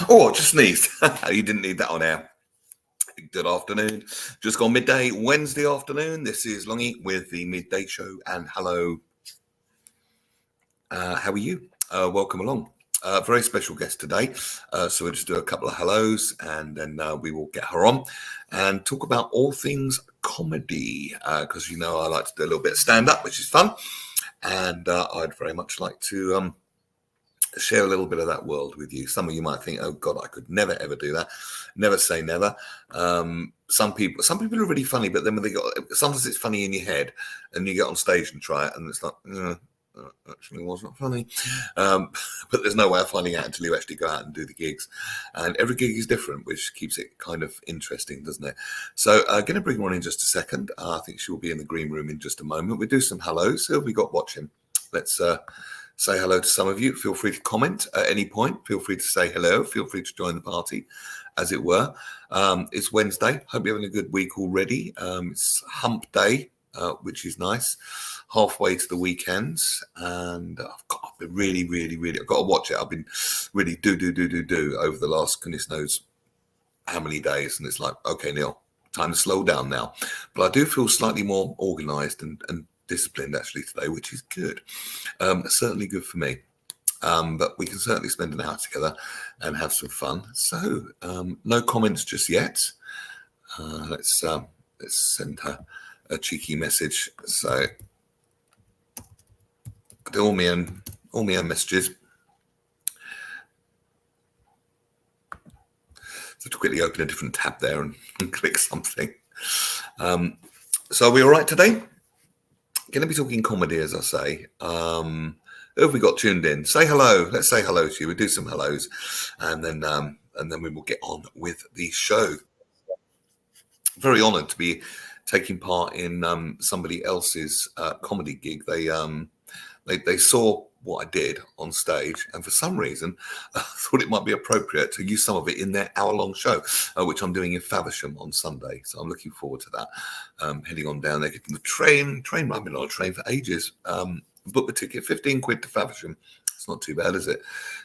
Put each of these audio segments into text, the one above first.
Oh, I just sneezed. You didn't need that on air. Good afternoon. Just gone midday, Wednesday afternoon. This is Longie with the Midday Show. And hello. How are you? Welcome along. Very special guest today. So we'll just do a couple of hellos and then we will get her on and talk about all things comedy. Because, you know, I like to do a little bit of stand-up, which is fun. And I'd very much like to share a little bit of that world with you. Some of you might think, oh God, I could never ever do that. Never say never. Some people are really funny, but then when sometimes it's funny in your head and you get on stage and try it and it's like, actually was not funny. But there's no way of finding out until you actually go out and do the gigs. And every gig is different, which keeps it kind of interesting, doesn't it? So going to bring her on in just a second. I think she will be in the green room in just a moment. We'll do some hellos. Who have we got watching? Let's say hello to some of you. Feel free to comment at any point. Feel free to say hello. Feel free to join the party, as it were. It's Wednesday. Hope you're having a good week already. It's hump day, which is nice. Halfway to the weekend. And I've been really, I've got to watch it. I've been really do over the last goodness knows how many days. And it's like, okay, Neil, time to slow down now. But I do feel slightly more organised and disciplined actually today, which is good. Certainly good for me. But we can certainly spend an hour together and have some fun. So no comments just yet. Let's send her a cheeky message. So all my own messages. So to quickly open a different tab there and click something. So are we all right today? Going to be talking comedy, as I say. Who have we got tuned in? Say hello. Let's say hello to you. We'll do some hellos, and then we will get on with the show. Very honoured to be taking part in somebody else's comedy gig. They saw what I did on stage, and for some reason, thought it might be appropriate to use some of it in their hour-long show, which I'm doing in Faversham on Sunday. So I'm looking forward to that. Heading on down there, getting the train. I've been on a train for ages. Book the ticket, 15 quid to Faversham. It's not too bad, is it?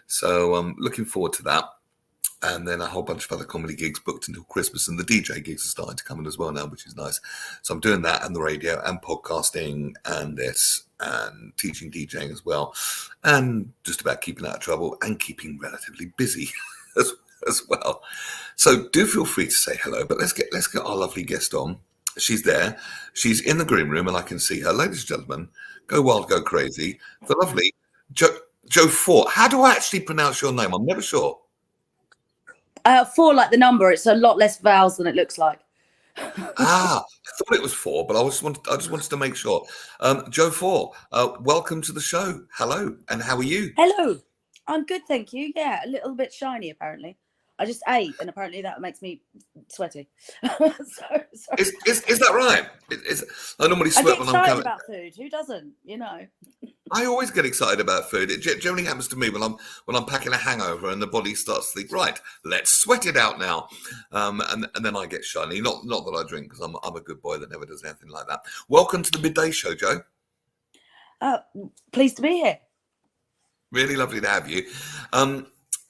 So I'm looking forward to that. And then a whole bunch of other comedy gigs booked until Christmas, and the DJ gigs are starting to come in as well now, which is nice. So I'm doing that and the radio and podcasting and this and teaching DJing as well, and just about keeping out of trouble and keeping relatively busy as well. So do feel free to say hello, but let's get our lovely guest on. She's there. She's in the green room and I can see her. Ladies and gentlemen, go wild, go crazy. The lovely Joe Fort. How do I actually pronounce your name? I'm never sure. 4 like the number. It's a lot less vowels than it looks like. I thought it was 4, but I just wanted to make sure. Joe Fort, welcome to the show. Hello, and how are you? Hello, I'm good, thank you. Yeah, a little bit shiny apparently. I just ate, and apparently that makes me sweaty. Is that right? I normally sweat when I'm excited about food. Who doesn't? You know. I always get excited about food. It generally happens to me when I'm packing a hangover and the body starts to think, right, let's sweat it out now, and then I get shiny. Not that I drink, because I'm a good boy that never does anything like that. Welcome to the Midday Show, Joe. Pleased to be here. Really lovely to have you.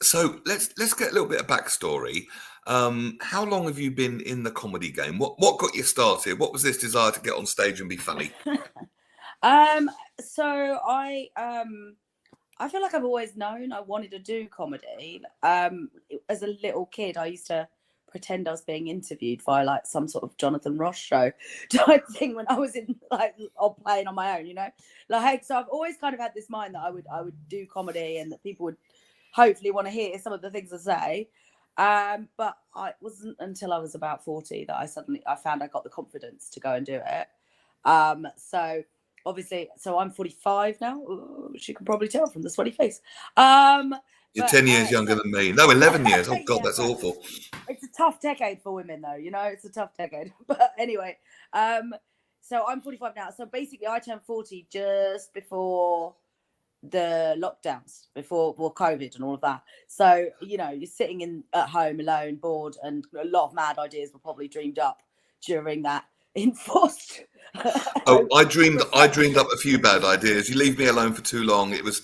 So let's get a little bit of backstory. How long have you been in the comedy game? What got you started? What was this desire to get on stage and be funny? So I feel like I've always known I wanted to do comedy. As a little kid, I used to pretend I was being interviewed via like some sort of Jonathan Ross show type thing when I was in playing on my own, you know. Like, so I've always kind of had this mind that I would do comedy and that people would hopefully want to hear some of the things I say. But it wasn't until I was about 40 that I found I got the confidence to go and do it. So obviously, I'm 45 now, which you can probably tell from the sweaty face. You're 10 years younger than me. No, 11 years. Oh, God, yeah, that's awful. It's a tough decade for women, though. You know, it's a tough decade. But anyway, so I'm 45 now. So basically, I turned 40 just before the lockdowns, before COVID and all of that. So, you know, you're sitting at home alone, bored, and a lot of mad ideas were probably dreamed up during that enforced. I dreamed up a few bad ideas. You leave me alone for too long. It was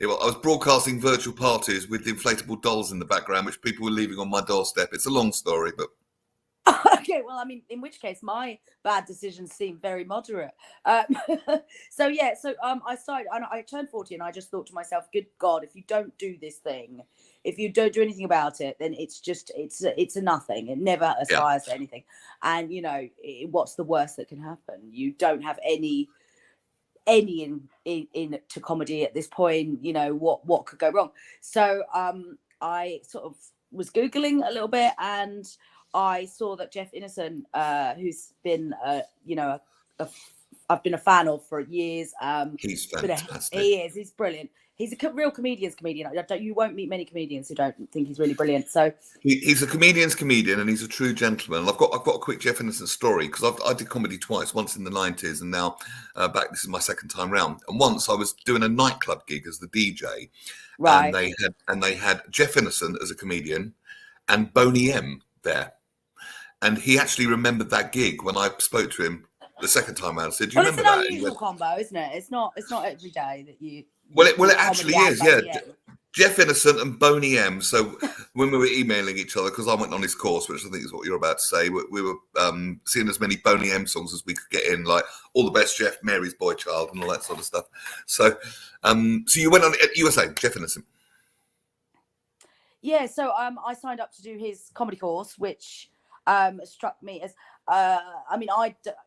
I was broadcasting virtual parties with inflatable dolls in the background, which people were leaving on my doorstep. It's a long story, but Okay, well, I mean, in which case my bad decisions seem very moderate. Um, so yeah, so I started, and I turned 40, and I just thought to myself, "Good God, if you don't do this thing, if you don't do anything about it, then it's a nothing. It never yeah, aspires to anything. And what's the worst that can happen? You don't have any in to comedy at this point. What could go wrong? So I sort of was googling a little bit, and I saw that Jeff Innocent, who's been I've been a fan of for years. he's fantastic. He's brilliant. He's a real comedian. You won't meet many comedians who don't think he's really brilliant. So He's a comedian's comedian, and he's a true gentleman. And I've got a quick Jeff Innocent story, because I did comedy twice, once in the 90s, and now back. This is my second time round. And once I was doing a nightclub gig as the DJ, right. and they had Jeff Innocent as a comedian and Boney M there, and he actually remembered that gig when I spoke to him the second time around. I said, "Do you Well, it's remember an that?" unusual combo, isn't it? It's not every day that you. Well, it actually is, yeah. Yeah. Jeff Innocent and Boney M. So when we were emailing each other, because I went on his course, which I think is what you're about to say, we were seeing as many Boney M songs as we could get in, like All the Best Jeff, Mary's Boy Child, and all that sort of stuff. So, so you went on. You were saying Jeff Innocent. Yeah, so I signed up to do his comedy course, which struck me as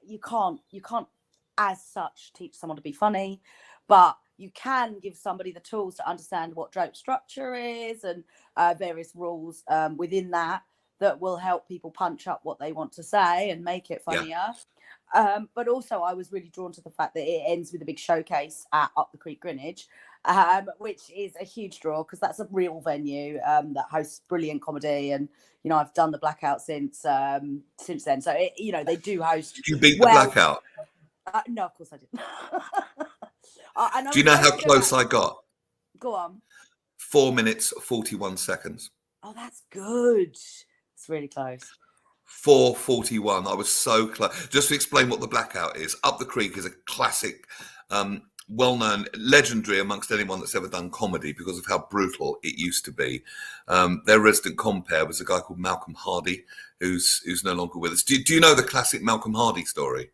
you can't as such teach someone to be funny, but you can give somebody the tools to understand what joke structure is, and various rules within that will help people punch up what they want to say and make it funnier. But also I was really drawn to the fact that it ends with a big showcase at Up the Creek, Greenwich, which is a huge draw, because that's a real venue that hosts brilliant comedy. And I've done the Blackout since then, so they do host. Did you beat the Blackout? No, of course I didn't. Do you know how close I got? Go on. 4 minutes 41 seconds. Oh, that's good. It's really close. 4:41. I was so close. Just to explain what the Blackout is, Up the Creek is a classic, well-known, legendary amongst anyone that's ever done comedy, because of how brutal it used to be. Their resident compere was a guy called Malcolm Hardy, who's no longer with us. Do you know the classic Malcolm Hardy story?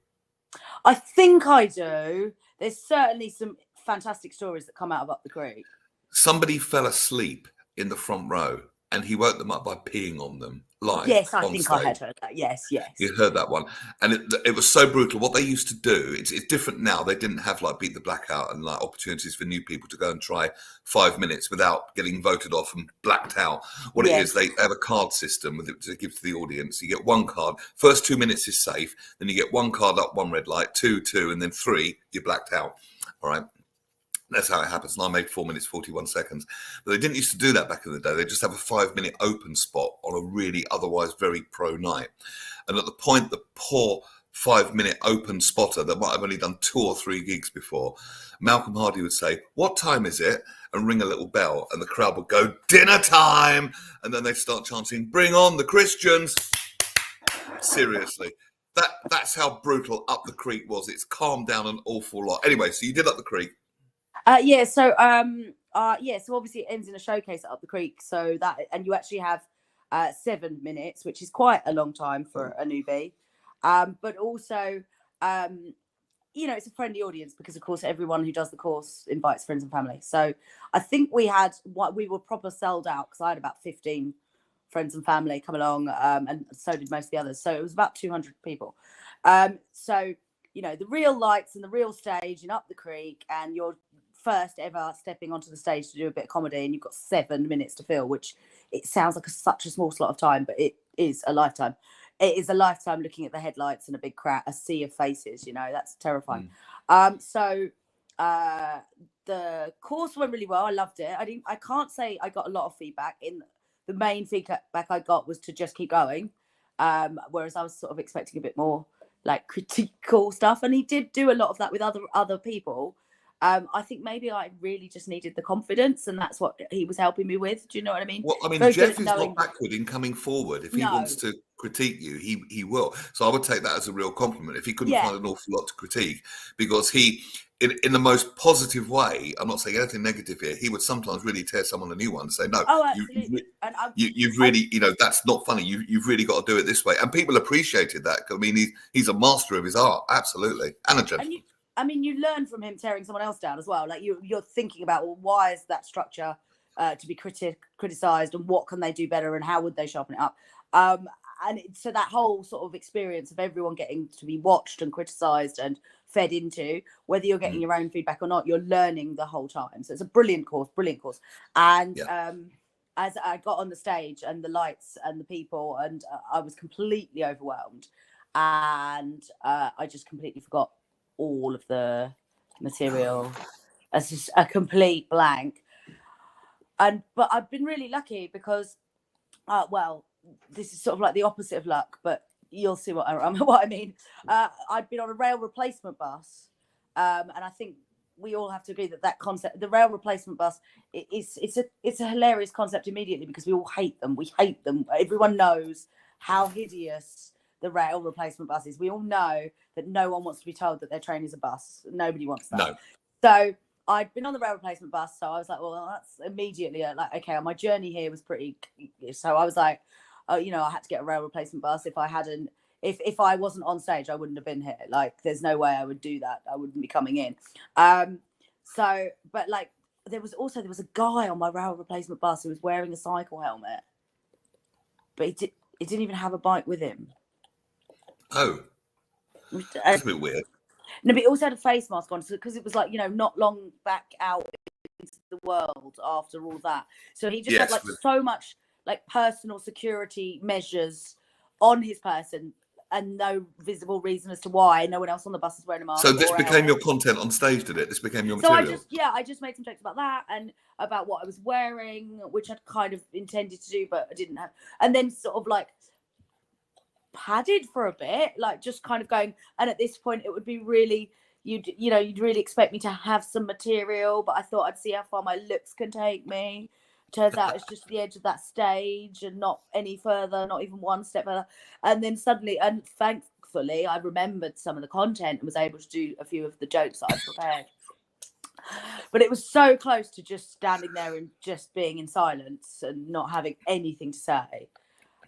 I think I do. There's certainly some fantastic stories that come out of Up the Creek. Somebody fell asleep in the front row, and he woke them up by peeing on them live. Yes, I think stage. I had heard that. Yes. You heard that one. And it was so brutal. What they used to do, it's different now. They didn't have like Beat the Blackout and like opportunities for new people to go and try 5 minutes without getting voted off and blacked out. What it is, they have a card system to give to the audience. You get one card. First 2 minutes is safe. Then you get one card up, one red light, two, and then 3, you're blacked out. All right. That's how it happens. And I made 4 minutes, 41 seconds. But they didn't used to do that back in the day. They just have a 5 minute open spot on a really otherwise very pro night. And at the point, the poor 5 minute open spotter that might have only done 2 or 3 gigs before, Malcolm Hardy would say, "What time is it?" and ring a little bell. And the crowd would go, "Dinner time." And then they'd start chanting, "Bring on the Christians." Seriously. That's how brutal Up the Creek was. It's calmed down an awful lot. Anyway, so you did Up the Creek. So obviously it ends in a showcase at Up the Creek. So that, and you actually have 7 minutes, which is quite a long time for a newbie. But also, it's a friendly audience, because of course everyone who does the course invites friends and family. So I think we were proper sold out, because I had about 15 friends and family come along, and so did most of the others. So it was about 200 people. The real lights and the real stage in Up the Creek, and you're first ever stepping onto the stage to do a bit of comedy, and you've got 7 minutes to fill, which it sounds like such a small slot of time, but it is a lifetime. It is a lifetime looking at the headlights and a big crowd, a sea of faces. That's terrifying. The course went really well. I loved it. I can't say I got a lot of feedback. The main feedback I got was to just keep going, whereas I was sort of expecting a bit more like critical stuff, and he did do a lot of that with other people. I think maybe I really just needed the confidence, and that's what he was helping me with. Do you know what I mean? Well, I mean, Very good Jeff at is knowing. not backward in coming forward. If he wants No, to critique you, he will. So I would take that as a real compliment. If he couldn't yeah. find an awful lot to critique, because he, in the most positive way, I'm not saying anything negative here, he would sometimes really tear someone a new one and say, no, Oh, you, absolutely. And you've really, that's not funny. You've really got to do it this way. And people appreciated that. I mean, he's a master of his art, absolutely, and a gentleman. You learn from him tearing someone else down as well. Like you're thinking about, well, why is that structure to be criticized, and what can they do better, and how would they sharpen it up? So that whole sort of experience of everyone getting to be watched and criticized and fed into, whether you're getting your own feedback or not, you're learning the whole time. So it's a brilliant course. And as I got on the stage and the lights and the people, and I was completely overwhelmed, and I just completely forgot all of the material. As just a complete blank. But I've been really lucky because this is sort of like the opposite of luck, but you'll see what I mean. I'd been on a rail replacement bus, and I think we all have to agree that concept, the rail replacement bus, it's a hilarious concept immediately, because we all hate them. We hate them. Everyone knows how hideous the rail replacement bus is. We all know that no one wants to be told that their train is a bus. Nobody wants that. No. So I'd been on the rail replacement bus, so I was like, well, that's immediately like, okay, my journey here was pretty. So I was like, I had to get a rail replacement bus. If I wasn't on stage, I wouldn't have been here. Like, there's no way I would do that. I wouldn't be coming in. But like, there was a guy on my rail replacement bus who was wearing a cycle helmet, but he didn't even have a bike with him. Oh, that's a bit weird. No, but he also had a face mask on, because it was like, not long back out into the world after all that. So he just had like so much like personal security measures on his person, and no visible reason as to why no one else on the bus is wearing a mask. So this became your content on stage, did it? This became your material? I just made some jokes about that and about what I was wearing, which I'd kind of intended to do, but I didn't have. And then sort of like padded for a bit, like just kind of going. And at this point, it would be really, you'd really expect me to have some material, but I thought I'd see how far my looks can take me. Turns out it's just the edge of that stage and not any further, not even one step further. And then suddenly, and thankfully, I remembered some of the content and was able to do a few of the jokes that I prepared. But it was so close to just standing there and just being in silence and not having anything to say.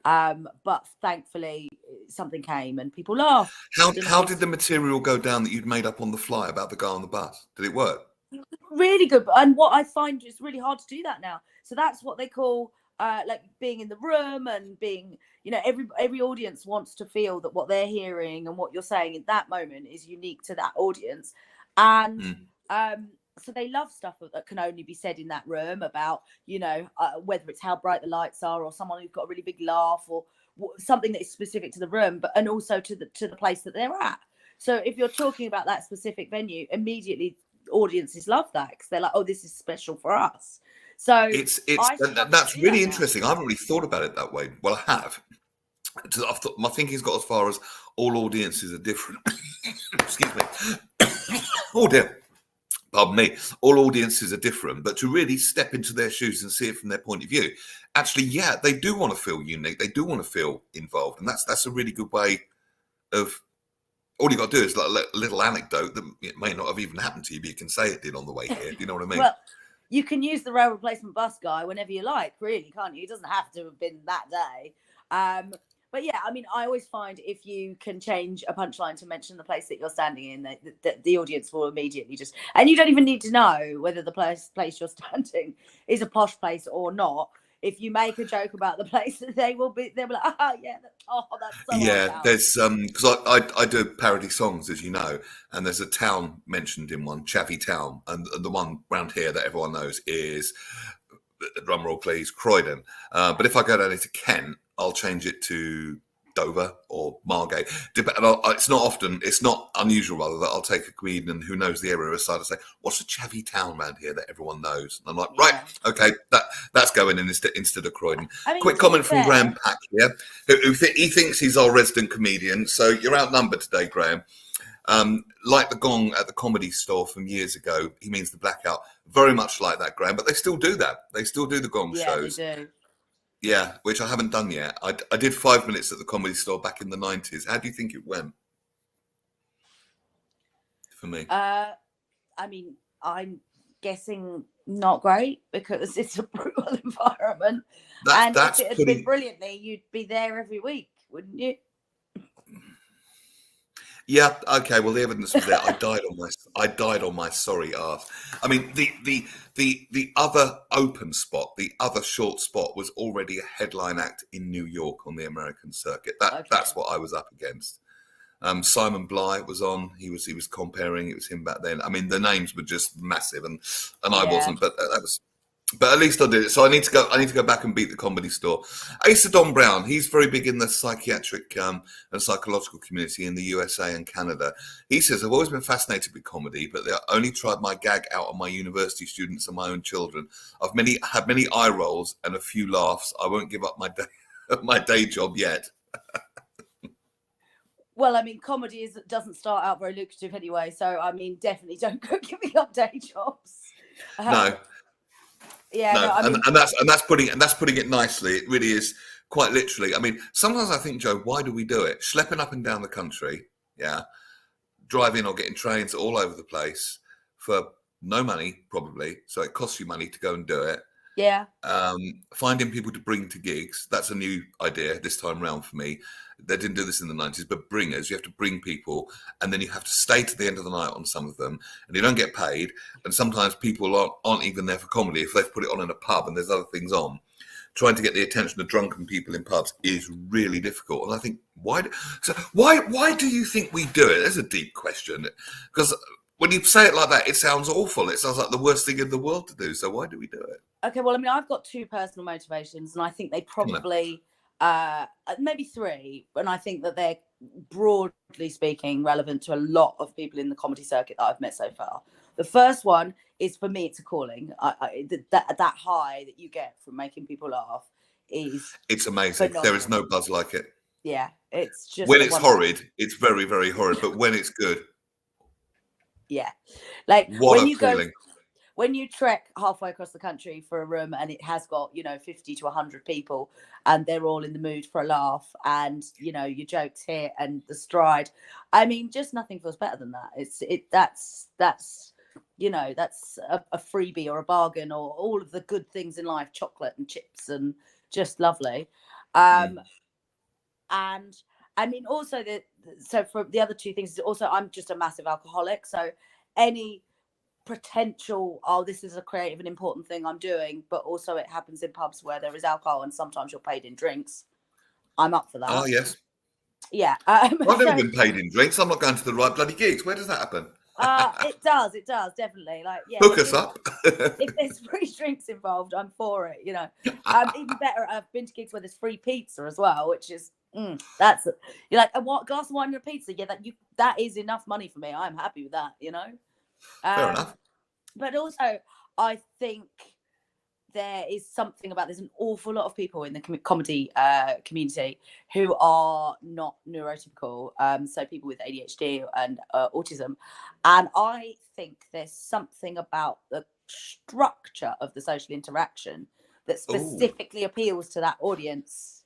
But thankfully, something came and people laughed. How did the material go down that you'd made up on the fly about the guy on the bus? Did it work? Really good. And what I find is really hard to do that now. So that's what they call like being in the room and being, every audience wants to feel that what they're hearing and what you're saying in that moment is unique to that audience. And so they love stuff that can only be said in that room about, whether it's how bright the lights are or someone who's got a really big laugh or something that is specific to the room, and also to the place that they're at. So if you're talking about that specific venue, immediately audiences love that, because they're like, oh, this is special for us. So that's really interesting. I haven't really thought about it that way. Well, I have. I've thought, my thinking's got as far as all audiences are different. Excuse me. Oh dear. Pardon me. All audiences are different, but to really step into their shoes and see it from their point of view, actually, yeah, they do want to feel unique. They do want to feel involved, and that's a really good way of. All you got to do is like a little anecdote that it may not have even happened to you, but you can say it did on the way here. Do you know what I mean? Well, you can use the rail replacement bus guy whenever you like, really, can't you? It doesn't have to have been that day. But yeah, I mean, I always find if you can change a punchline to mention the place that you're standing in, the audience will immediately just, and you don't even need to know whether the place you're standing is a posh place or not. If you make a joke about the place, they'll be like, that's so yeah. There's because I do parody songs, as you know, and there's a town mentioned in one, Chavy Town, and the one round here that everyone knows is, drum roll please, Croydon. But if I go down into Kent, I'll change it to Dover or Margate. It's not unusual rather that I'll take a comedian who knows the area aside and say, what's a Chavy Town around here that everyone knows? And I'm like, right, okay, that's going in instead of Croydon. Quick comment from Graham Pack here, who he thinks he's our resident comedian. So you're outnumbered today, Graham. Like the gong at the Comedy Store from years ago. He means the blackout. Very much like that, Graham. But they still do that. They still do the gong Yeah, shows. they do. Yeah, which I haven't done yet. I did 5 minutes at the Comedy Store back in the 90s. How do you think it went? For me. I mean, I'm guessing not great because it's a brutal environment. And if it had been brilliantly, you'd be there every week, wouldn't you? Yeah. Okay. Well, the evidence was there. I died on my sorry ass. I mean, the other open spot, the other short spot, was already a headline act in New York on the American circuit. That's what I was up against. Simon Bly was on. He was comparing. It was him back then. I mean, the names were just massive, and I wasn't. But that was. But at least I did it. So I need to go back and beat the Comedy Store. Asa Don Brown. He's very big in the psychiatric and psychological community in the USA and Canada. He says, I've always been fascinated with comedy, but I only tried my gag out on my university students and my own children. I've had many eye rolls and a few laughs. I won't give up my day job yet. Well, I mean, comedy doesn't start out very lucrative anyway. So, I mean, definitely don't go giving up day jobs. No. Yeah, no, I mean, and that's putting it nicely. It really is, quite literally. I mean, sometimes I think, Joe, why do we do it? Schlepping up and down the country, driving or getting trains all over the place for no money, probably. So it costs you money to go and do it. Yeah. Finding people to bring to gigs. That's a new idea this time round for me. They didn't do this in the 90s, but bringers. You have to bring people, and then you have to stay to the end of the night on some of them, and you don't get paid. And sometimes people aren't even there for comedy. If they've put it on in a pub and there's other things on, trying to get the attention of drunken people in pubs is really difficult. And I think, why do you think we do it? That's a deep question. Because when you say it like that, it sounds awful. It sounds like the worst thing in the world to do. So why do we do it? Okay, well, I mean, I've got two personal motivations, and I think they probably, maybe three, and I think that they're, broadly speaking, relevant to a lot of people in the comedy circuit that I've met so far. The first one is, for me, it's a calling. That high that you get from making people laugh it's amazing. Phenomenal. There is no buzz like it. Yeah, it's just when it's horrid, it's very, very horrid. But when it's good, yeah, like what when you feeling. When you trek halfway across the country for a room and it has got 50 to 100 people and they're all in the mood for a laugh, and your jokes hit and the stride, I mean, just nothing feels better than that. That's a freebie or a bargain, or all of the good things in life, chocolate and chips, and just lovely. And I mean, also so for the other two things, also I'm just a massive alcoholic, so any potential, this is a creative and important thing I'm doing, but also it happens in pubs where there is alcohol and sometimes you're paid in drinks, I'm up for that. Oh yes. Yeah. I've never been paid in drinks. I'm not going to the right bloody gigs. Where does that happen? It does definitely. Like, yeah, hook us up. If there's free drinks involved, I'm for it. Even better, I've been to gigs where there's free pizza as well, which is you're like, a glass of wine and a pizza. Yeah, that is enough money for me. I'm happy with that. Fair enough. But also, I think there is something about, there's an awful lot of people in the comedy community who are not neurotypical, so people with ADHD and autism, and I think there's something about the structure of the social interaction that specifically appeals to that audience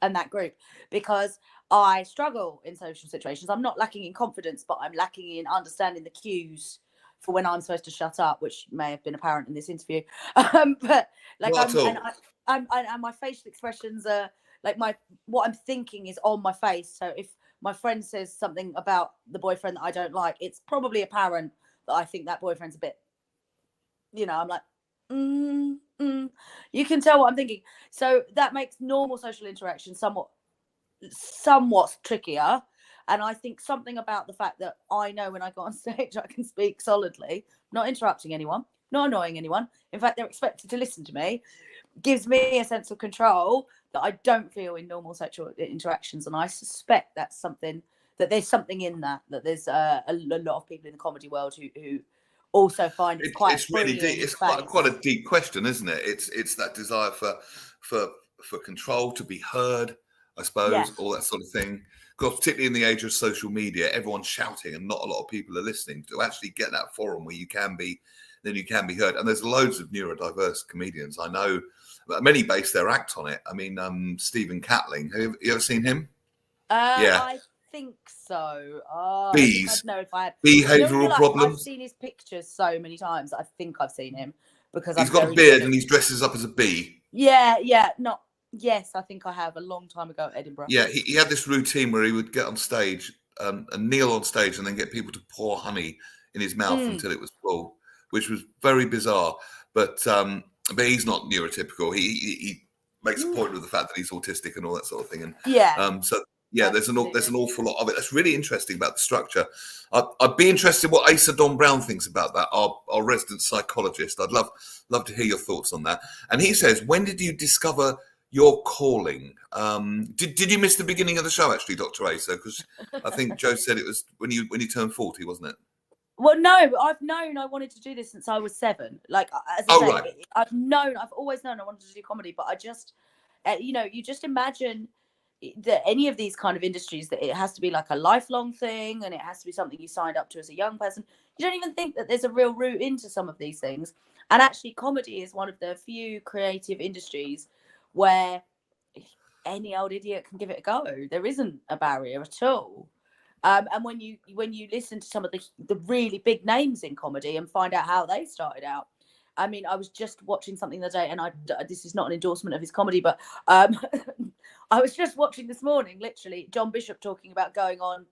and that group, because I struggle in social situations. I'm not lacking in confidence, but I'm lacking in understanding the cues for when I'm supposed to shut up, which may have been apparent in this interview. But like, and my facial expressions are like, what I'm thinking is on my face. So if my friend says something about the boyfriend that I don't like, it's probably apparent that I think that boyfriend's a bit, I'm like, you can tell what I'm thinking. So that makes normal social interaction somewhat trickier. And I think something about the fact that I know when I go on stage, I can speak solidly, not interrupting anyone, not annoying anyone. In fact, they're expected to listen to me, gives me a sense of control that I don't feel in normal sexual interactions. And I suspect that's something, that there's something in that there's a lot of people in the comedy world who also find it quite it's really deep. It's quite a deep question, isn't it? It's that desire for control, to be heard, I suppose, all that sort of thing. because particularly in the age of social media, everyone's shouting and not a lot of people are listening. To actually get that forum where you can be, then you can be heard. And there's loads of neurodiverse comedians. I know many base their act on it. I mean, Stephen Catling, have you ever seen him? Yeah. I think so. Oh, Bees. I'd know if I had. Behavioural I've problems. seen his pictures so many times. I think I've seen him because He's got a beard and he's dresses up as a bee. Yeah. Yes, I think I have a long time ago at Edinburgh. Yeah, he had this routine where he would get on stage and kneel on stage and then get people to pour honey in his mouth until it was full, which was very bizarre. But he's not neurotypical. He makes a point of the fact that he's autistic and all that sort of thing. And there's an awful lot of it. That's really interesting about the structure. I'd be interested what Asa Don Brown thinks about that. Our resident psychologist. I'd love to hear your thoughts on that. And he says, when did you discover your calling? Did you miss the beginning of the show, actually, Dr. Asa? Because I think Joe said it was when you turned 40, wasn't it? Well, no, I've known I wanted to do this since I was 7. Like, as I say, right. I've always known I wanted to do comedy, but I just, you just imagine that any of these kind of industries, that it has to be like a lifelong thing and it has to be something you signed up to as a young person. You don't even think that there's a real route into some of these things. And actually, comedy is one of the few creative industries where any old idiot can give it a go. There isn't a barrier at all. And when you listen to some of the really big names in comedy and find out how they started out, I mean, I was just watching something the other day, and this is not an endorsement of his comedy, but I was just watching this morning, literally, John Bishop talking about going on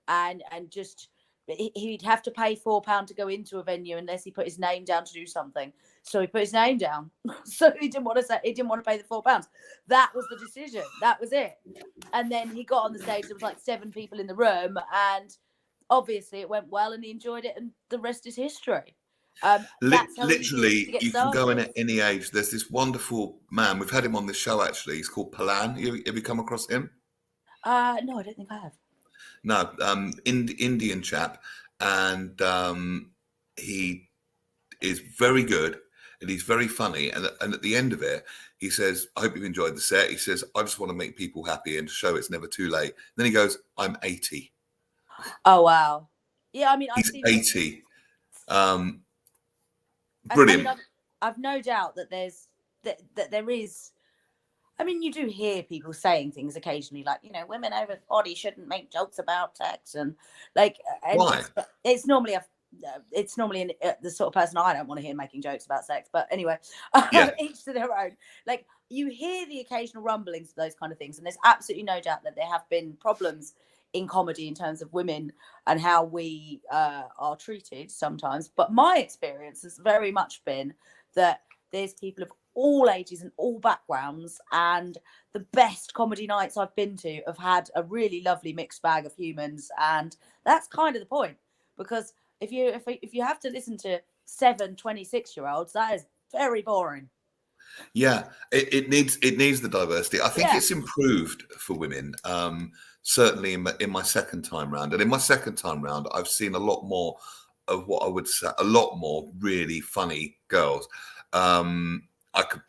and just he'd have to pay £4 to go into a venue unless he put his name down to do something. So he put his name down. So he didn't want to pay the £4. That was the decision. That was it. And then he got on the stage. There was like 7 people in the room, and obviously it went well, and he enjoyed it, and the rest is history. Literally, you can go in at any age. There's this wonderful man. We've had him on the show, actually. He's called Palan. Have you come across him? No, I don't think I have. No, Indian chap, and he is very good, and he's very funny. And at the end of it, he says, "I hope you've enjoyed the set." He says, "I just want to make people happy and to show it's never too late." Then he goes, "I'm 80." Oh wow! Yeah, I mean, he's 80. Brilliant. I mean, I've no doubt that there is. I mean, you do hear people saying things occasionally, like, women over 40 shouldn't make jokes about sex, and like, why? It's normally the sort of person I don't want to hear making jokes about sex. But anyway, each to their own. Like, you hear the occasional rumblings of those kind of things, and there's absolutely no doubt that there have been problems in comedy in terms of women and how we are treated sometimes. But my experience has very much been that there's people of all ages and all backgrounds, and the best comedy nights I've been to have had a really lovely mixed bag of humans, and that's kind of the point, because if you have to listen to 7 26-year-olds, that is very boring. Yeah, it needs the diversity. I think it's improved for women, certainly in my second time round, and in my second time round I've seen a lot more of what I would say, a lot more really funny girls. I could,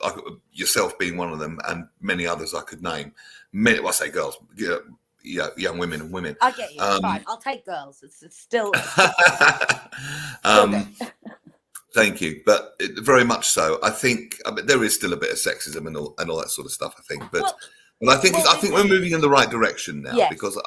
yourself being one of them, and many others I could name. I say girls, young women and women. I get you. Fine, I'll take girls. It's still. Thank you, but very much so. I think there is still a bit of sexism and all that sort of stuff. I think, but I think we're moving in the right direction now, because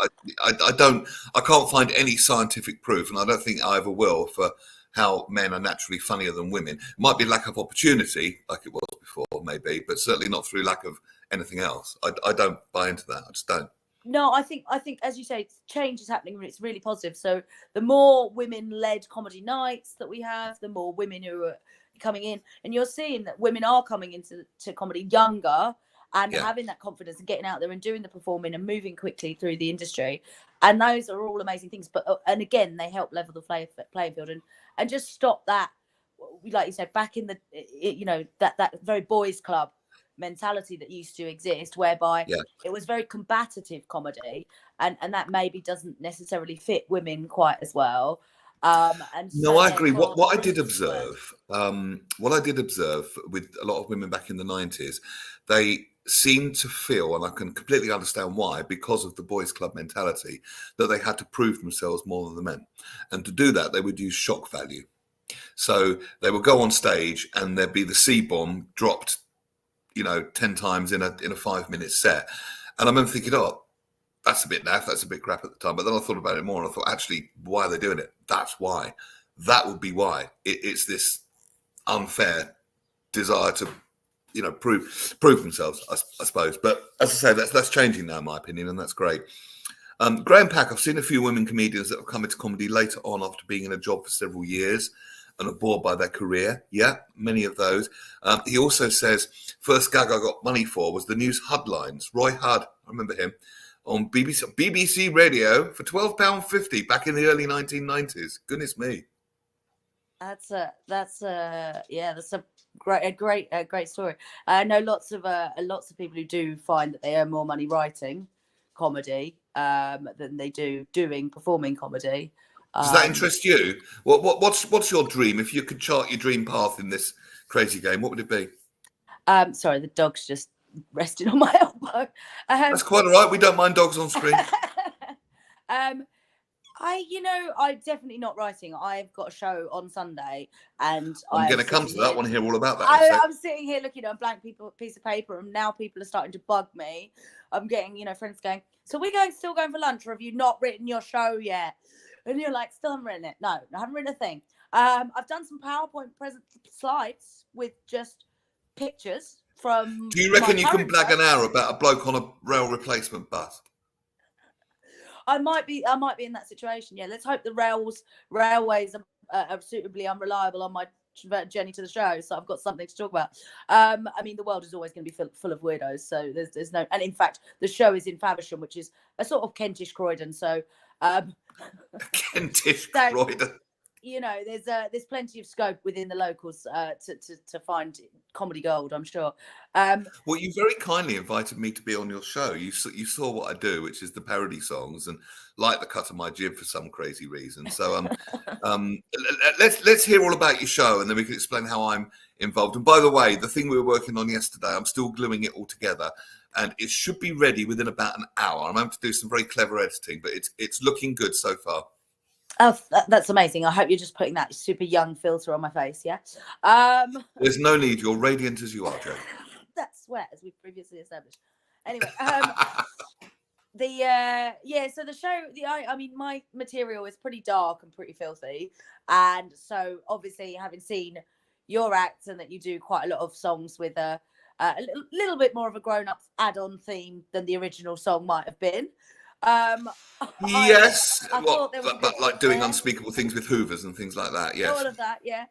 I can't find any scientific proof, and I don't think I ever will, for how men are naturally funnier than women. It might be lack of opportunity, like it was before, maybe, but certainly not through lack of anything else. I don't buy into that. I just don't. No, I think, as you say, change is happening, and it's really positive. So the more women-led comedy nights that we have, the more women who are coming in, and you're seeing that women are coming into comedy younger and having that confidence and getting out there and doing the performing and moving quickly through the industry. And those are all amazing things. But again, they help level the playing field and just stop that, like you said, back in the that very boys' club mentality that used to exist, whereby it was very combative comedy, and that maybe doesn't necessarily fit women quite as well. And no, I agree. What I did observe with a lot of women back in the 90s, they seemed to feel, and I can completely understand why, because of the boys' club mentality, that they had to prove themselves more than the men. And to do that, they would use shock value. So they would go on stage and there'd be the C-bomb dropped, 10 times in a 5-minute set. And I remember thinking, oh, that's a bit naff, that's a bit crap at the time. But then I thought about it more and I thought, actually, why are they doing it? That's why. That would be why. It's this unfair desire to, prove themselves, I suppose. But as I say, that's changing now, in my opinion, and that's great. Graham Pack, I've seen a few women comedians that have come into comedy later on after being in a job for several years and are bored by their career. Yeah, many of those. He also says, first gag I got money for was the news headlines. Roy Hudd, I remember him, on BBC Radio for £12.50 back in the early 1990s. Goodness me. That's a great story. I know lots of people who do find that they earn more money writing comedy than they do performing comedy. Does that interest you? What's your dream? If you could chart your dream path in this crazy game, what would it be? Sorry, the dog's just resting on my elbow. That's quite all right. We don't mind dogs on screen. I'm definitely not writing. I've got a show on Sunday, and I'm going to come to that. I want to hear all about that. I'm sitting here looking at a blank piece of paper, and now people are starting to bug me. I'm getting, friends going, so we're still going for lunch, or have you not written your show yet? And you're like, still haven't written it. No, I haven't written a thing. I've done some PowerPoint slides with just pictures from. Do you reckon you can blag an hour about a bloke on a rail replacement bus? I might be in that situation. Yeah, let's hope the railways are suitably unreliable on my journey to the show, so I've got something to talk about. I mean, the world is always going to be full of weirdos, so there's no. And in fact, the show is in Faversham, which is a sort of Kentish Croydon. So, Kentish Croydon. There's plenty of scope within the locals to find comedy gold, I'm sure. Well, you very kindly invited me to be on your show. You saw what I do, which is the parody songs, and like the cut of my jib for some crazy reason. So let's hear all about your show, and then we can explain how I'm involved. And by the way, the thing we were working on yesterday, I'm still gluing it all together, and it should be ready within about an hour. I'm having to do some very clever editing, but it's looking good so far. Oh, that's amazing. I hope you're just putting that super young filter on my face, yeah? There's no need. You're radiant as you are, Joe. That's sweat, as we've previously established. Anyway, so the show, my material is pretty dark and pretty filthy. And so obviously having seen your act and that you do quite a lot of songs with a little bit more of a grown-up add-on theme than the original song might have been. Yes, but like doing unspeakable things with hoovers and things like that. Yes, all of that. Yeah.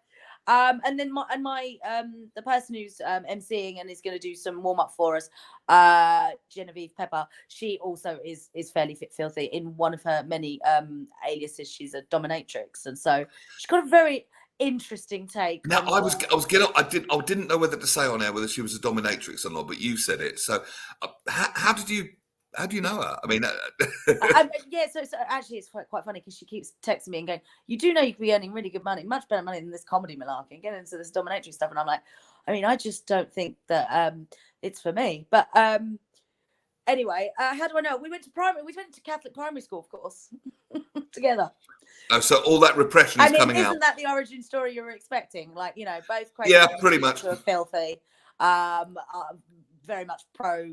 And then the person who's emceeing and is going to do some warm up for us, Genevieve Pepper. She also is fairly filthy. In one of her many aliases, she's a dominatrix, and so she's got a very interesting take. Now, I didn't know whether to say on air whether she was a dominatrix or not, but you said it. So, how do you know her? I mean, so actually it's quite funny because she keeps texting me and going, you do know you could be earning really good money, much better money than this comedy malarkey, and get into this dominatrix stuff. And I'm like, I mean, I just don't think that it's for me. But anyway, how do I know? We went to Catholic primary school, of course, together. Oh, so all that repression is coming out. Isn't that the origin story you were expecting? Like, both crazy. Yeah, pretty much. Were filthy, very much pro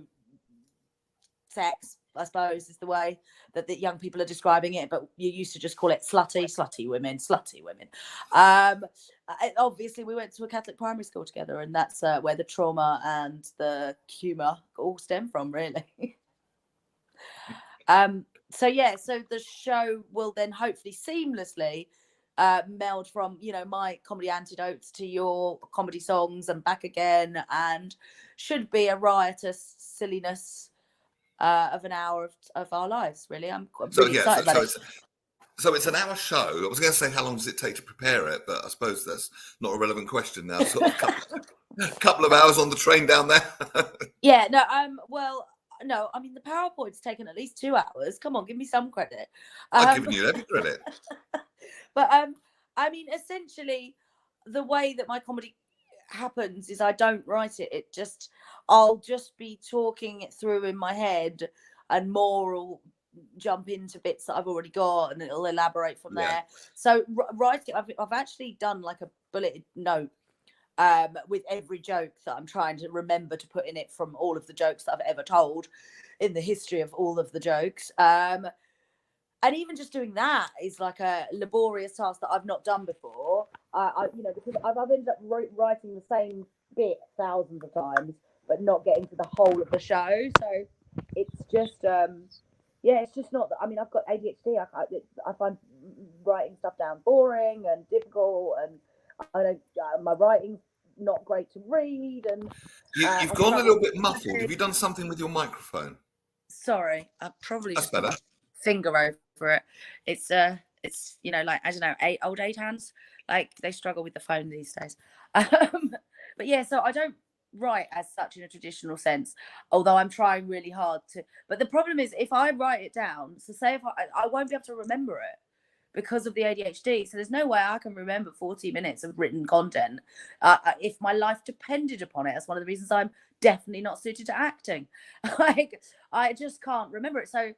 sex, I suppose, is the way that the young people are describing it, but you used to just call it slutty women. Obviously we went to a Catholic primary school together, and that's where the trauma and the humour all stem from, really. So the show will then hopefully seamlessly meld from my comedy antidotes to your comedy songs and back again, and should be a riotous silliness of an hour of our lives, really. I'm really excited about it. So it's an hour show. I was going to say, how long does it take to prepare it? But I suppose that's not a relevant question now. So a couple of hours on the train down there. Yeah, no, no, I mean, the PowerPoint's taken at least 2 hours. Come on, give me some credit. I've given you every credit. But, I mean, essentially, the way that my comedy happens is I don't write it. I'll just be talking it through in my head, and more will jump into bits that I've already got, and it'll elaborate from there. So writing, I've actually done like a bulleted note with every joke that I'm trying to remember to put in it from all of the jokes that I've ever told in the history of all of the jokes. And even just doing that is like a laborious task that I've not done before. Because I've ended up writing the same bit thousands of times, but not getting to the whole of the show. So it's just, it's just not that. I mean, I've got ADHD. I find writing stuff down boring and difficult, and I don't. My writing's not great to read, and you've gone a little bit muffled. Have you done something with your microphone? Sorry, I probably That's just put my finger over it. It's like, I don't know, old age hands, like they struggle with the phone these days. But yeah, so I don't write as such in a traditional sense, although I'm trying really hard to. But the problem is, if I write it down, so say if I won't be able to remember it because of the ADHD. So there's no way I can remember 40 minutes of written content if my life depended upon it. That's one of the reasons I'm definitely not suited to acting. Like, I just can't remember it. So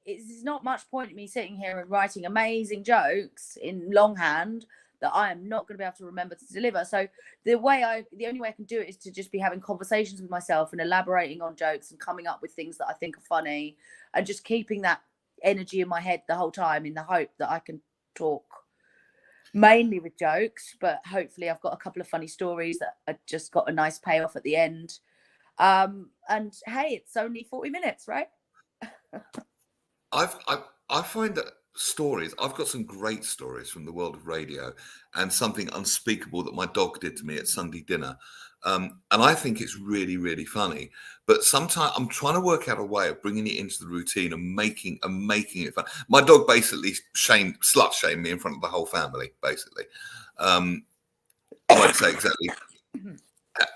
it's not much point in me sitting here and writing amazing jokes in longhand that I am not going to be able to remember to deliver. So the only way I can do it is to just be having conversations with myself and elaborating on jokes and coming up with things that I think are funny, and just keeping that energy in my head the whole time, in the hope that I can talk mainly with jokes, but hopefully I've got a couple of funny stories that have just got a nice payoff at the end. And hey, it's only 40 minutes, right? I find that stories, I've got some great stories from the world of radio, and something unspeakable that my dog did to me at Sunday dinner. And I think it's really, really funny. But sometimes I'm trying to work out a way of bringing it into the routine and making it fun. My dog basically slut shamed me in front of the whole family, basically. I won't say exactly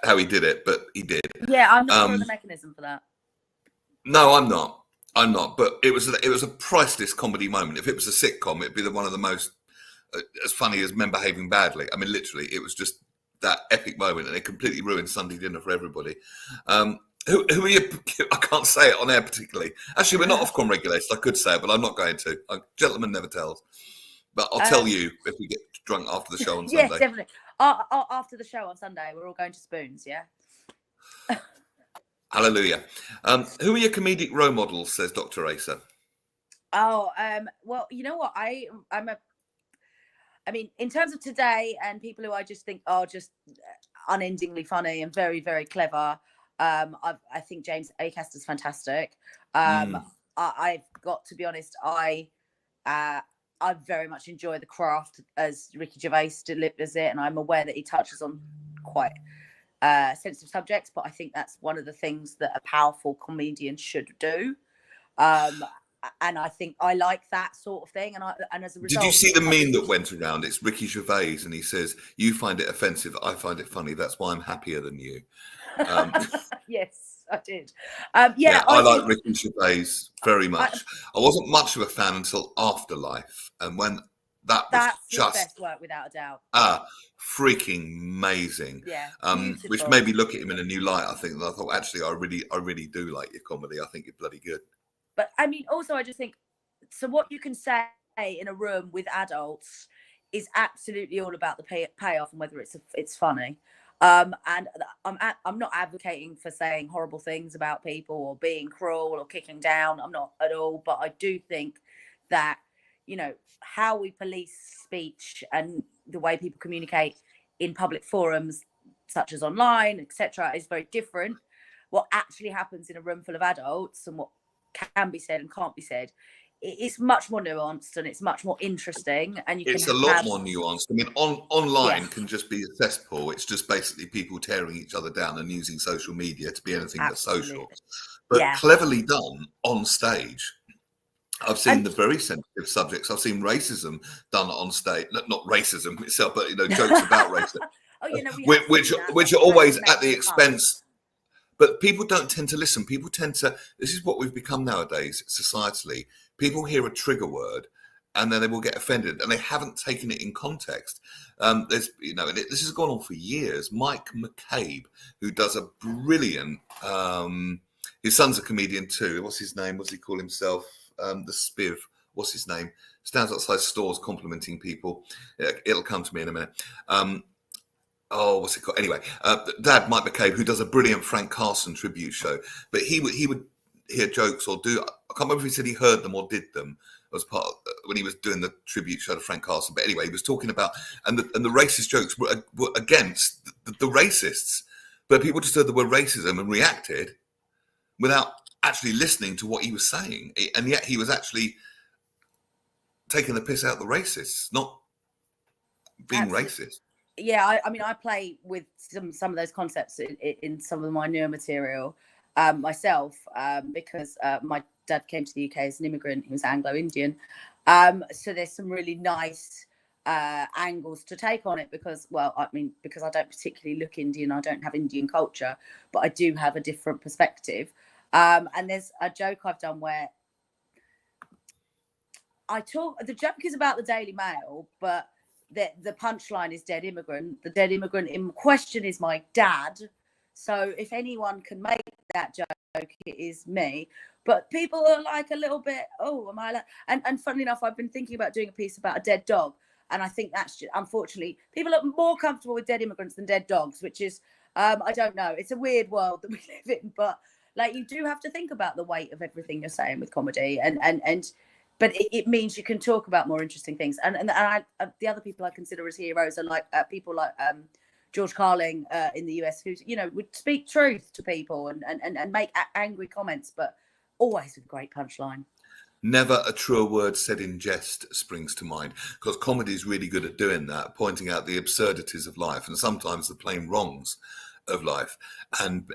how he did it, but he did. Yeah, I'm not sure of the mechanism for that. No, I'm not. But it was a priceless comedy moment. If it was a sitcom, it'd be one of the most as funny as Men Behaving Badly. I mean, literally, it was just that epic moment, and it completely ruined Sunday dinner for everybody. Who are you? I can't say it on air particularly. Actually, we're not Ofcom regulated. I could say it, but I'm not going to. Gentleman never tells. But I'll tell you if we get drunk after the show on Sunday. Yes, definitely. After the show on Sunday, we're all going to Spoons, yeah? Hallelujah. Who are your comedic role models, says Dr. Asa? Oh, well, you know what? I mean, in terms of today and people who I just think are just unendingly funny and very, very clever, I think James Acaster's fantastic. I've got to be honest, I very much enjoy The Craft as Ricky Gervais delivers it, and I'm aware that he touches on quite sensitive subjects, but I think that's one of the things that a powerful comedian should do. And I think I like that sort of thing. And as a result, did you see the meme that went around? It's Ricky Gervais, and he says, "You find it offensive, I find it funny. That's why I'm happier than you." Yes, I did. I like Ricky Gervais very much. I wasn't much of a fan until Afterlife, and when that's just his best work without a doubt. Freaking amazing. Yeah. Which made me look at him in a new light. I think, and I thought, actually, I really do like your comedy. I think you're bloody good. But I mean, also, I just think, so what you can say in a room with adults is absolutely all about the payoff and whether it's funny. And I'm not advocating for saying horrible things about people or being cruel or kicking down. I'm not at all. But I do think that, how we police speech and the way people communicate in public forums, such as online, etc., is very different. What actually happens in a room full of adults and what can be said and can't be said, it's much more nuanced and it's much more interesting. And it's a lot more nuanced. I mean, online can just be a cesspool. It's just basically people tearing each other down and using social media to be anything but social. But cleverly done on stage. I've seen the very sensitive subjects. I've seen racism done on stage. Not racism itself, but jokes about racism, which are always at the expense. But people don't tend to listen. People tend to. This is what we've become nowadays, societally. People hear a trigger word, and then they will get offended, and they haven't taken it in context. There's, you know, and this has gone on for years. Mike McCabe, who does a brilliant, his son's a comedian too. What's his name? What's he call himself? The Spiv. What's his name? Stands outside stores complimenting people. It'll come to me in a minute. What's it called? Anyway, Dad, Mike McCabe, who does a brilliant Frank Carson tribute show, but he would hear jokes or do. I can't remember if he said he heard them or did them as part of, when he was doing the tribute show to Frank Carson. But anyway, he was talking about and the racist jokes were against the racists, but people just heard the word racism and reacted without actually listening to what he was saying, and yet he was actually taking the piss out of the racists, not being racist. Yeah, I mean, I play with some of those concepts in some of my newer material myself, because my dad came to the UK as an immigrant. He was Anglo-Indian. So there's some really nice angles to take on it because, well, I mean, because I don't particularly look Indian, I don't have Indian culture, but I do have a different perspective. And there's a joke I've done where the joke is about the Daily Mail, but the punchline is dead immigrant. The dead immigrant in question is my dad. So if anyone can make that joke, it is me. But people are like a little bit, oh, am I like? And funnily enough, I've been thinking about doing a piece about a dead dog. And I think that's just, unfortunately, people are more comfortable with dead immigrants than dead dogs, which is, I don't know. It's a weird world that we live in. But like, you do have to think about the weight of everything you're saying with comedy. But it means you can talk about more interesting things. And the other people I consider as heroes are like people like George Carling in the US, who, you know, would speak truth to people and make angry comments, but always with a great punchline. Never a truer word said in jest springs to mind, because comedy is really good at doing that, pointing out the absurdities of life and sometimes the plain wrongs of life. And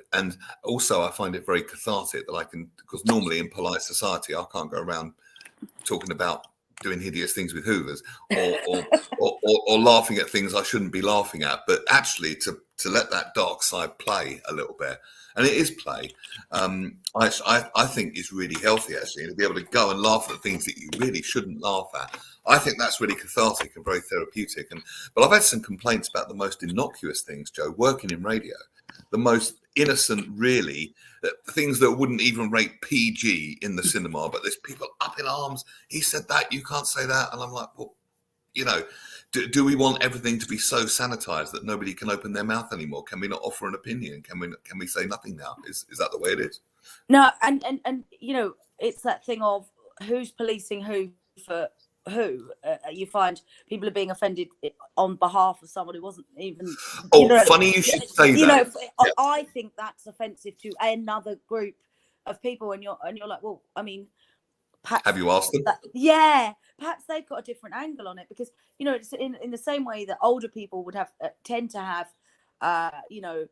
also I find it very cathartic that I can, because normally in polite society I can't go around talking about doing hideous things with hoovers or laughing at things I shouldn't be laughing at, but actually to let that dark side play a little bit, and it is play, I think is really healthy, actually, to be able to go and laugh at things that you really shouldn't laugh at. I think that's really cathartic and very therapeutic. But I've had some complaints about the most innocuous things, Joe, working in radio, the most innocent, really, things that wouldn't even rate PG in the cinema, but there's people up in arms. He said that, you can't say that. And I'm like, well, you know, do we want everything to be so sanitized that nobody can open their mouth anymore? Can we not offer an opinion? Can we say nothing now? Is that the way it is? No, and you know, it's that thing of who's policing who for who. You find people are being offended on behalf of someone who wasn't even. Funny you should say that. Yeah. I think that's offensive to another group of people, and you're like, well, I mean, perhaps, have you asked them? Perhaps they've got a different angle on it, because, you know, it's in the same way that older people would have tend to have, you know,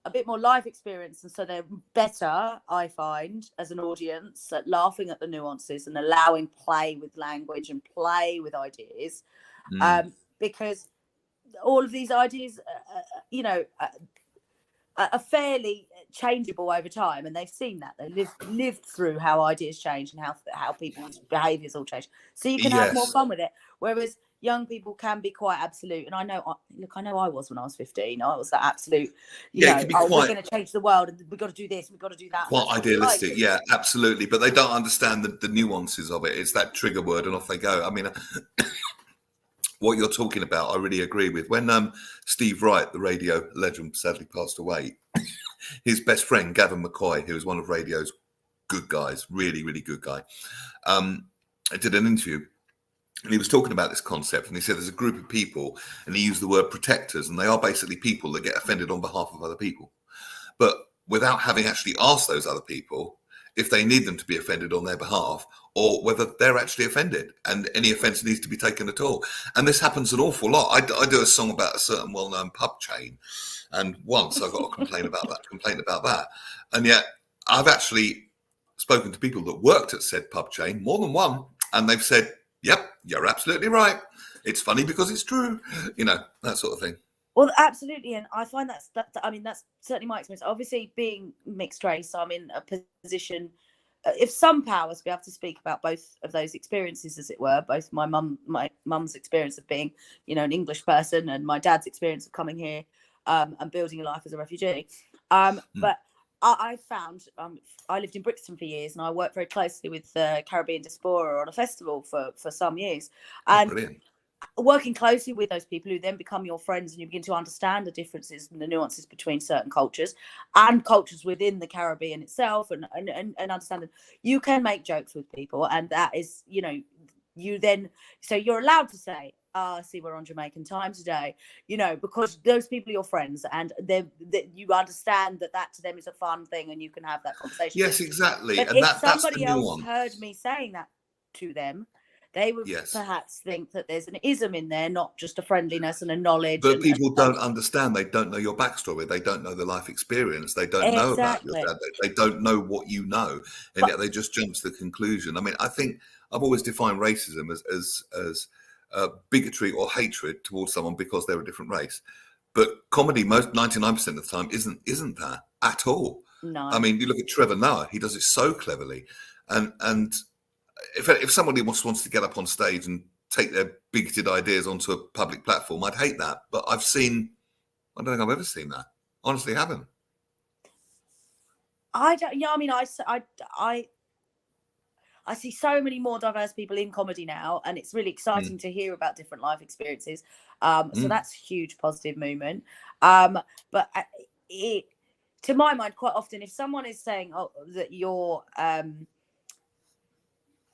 a bit more life experience, and so they're better, I find, as an audience, at laughing at the nuances and allowing play with language and play with ideas, because all of these ideas, you know, are fairly changeable over time, and they've seen that they lived through how ideas change and how people's behaviours all change. So you can have more fun with it, whereas young people can be quite absolute. And I know I was when I was 15. I was that absolute, you know, we're going to change the world and we've got to do this, we've got to do that. Quite idealistic, yeah, absolutely. But they don't understand the nuances of it. It's that trigger word and off they go. I mean, what you're talking about, I really agree with. When Steve Wright, the radio legend, sadly passed away, his best friend, Gavin McCoy, who was one of radio's good guys, really, really good guy, did an interview. And he was talking about this concept, and he said there's a group of people, and he used the word protectors, and they are basically people that get offended on behalf of other people. But without having actually asked those other people if they need them to be offended on their behalf, or whether they're actually offended, and any offence needs to be taken at all. And this happens an awful lot. I do a song about a certain well-known pub chain, and once I got a complaint about that. And yet I've actually spoken to people that worked at said pub chain, more than one, and they've said, yep, you're absolutely right. It's funny because it's true, you know, that sort of thing. Well, absolutely. And I find that's certainly my experience. Obviously, being mixed race, I'm in a position if some powers to be able to speak about both of those experiences, as it were, both my mum's experience of being, an English person, and my dad's experience of coming here and building a life as a refugee. But I found I lived in Brixton for years, and I worked very closely with the Caribbean diaspora on a festival for some years, and Brilliant. working closely with those people who then become your friends, and you begin to understand the differences and the nuances between certain cultures and cultures within the Caribbean itself, and understanding you can make jokes with people, and that is, you then, so you're allowed to say, I see we're on Jamaican time today, because those people are your friends, and you understand that to them is a fun thing, and you can have that conversation. Yes, exactly. But And if that's the somebody else nuance. heard me saying that to them, they would perhaps think that there's an ism in there, not just a friendliness and a knowledge. But people don't understand. They don't know your backstory. They don't know the life experience. They don't know about your dad. They don't know what you know, and yet they just jump to the conclusion. I mean, I think I've always defined racism as bigotry or hatred towards someone because they're a different race. But comedy, 99% of the time, isn't that at all. No. I mean, you look at Trevor Noah; he does it so cleverly, and if somebody wants to get up on stage and take their bigoted ideas onto a public platform, I'd hate that. But I don't think I've ever seen that. Honestly, haven't. I don't. Yeah, I mean, I see so many more diverse people in comedy now, and it's really exciting to hear about different life experiences. So that's a huge positive movement. But to my mind, quite often, if someone is saying, that you're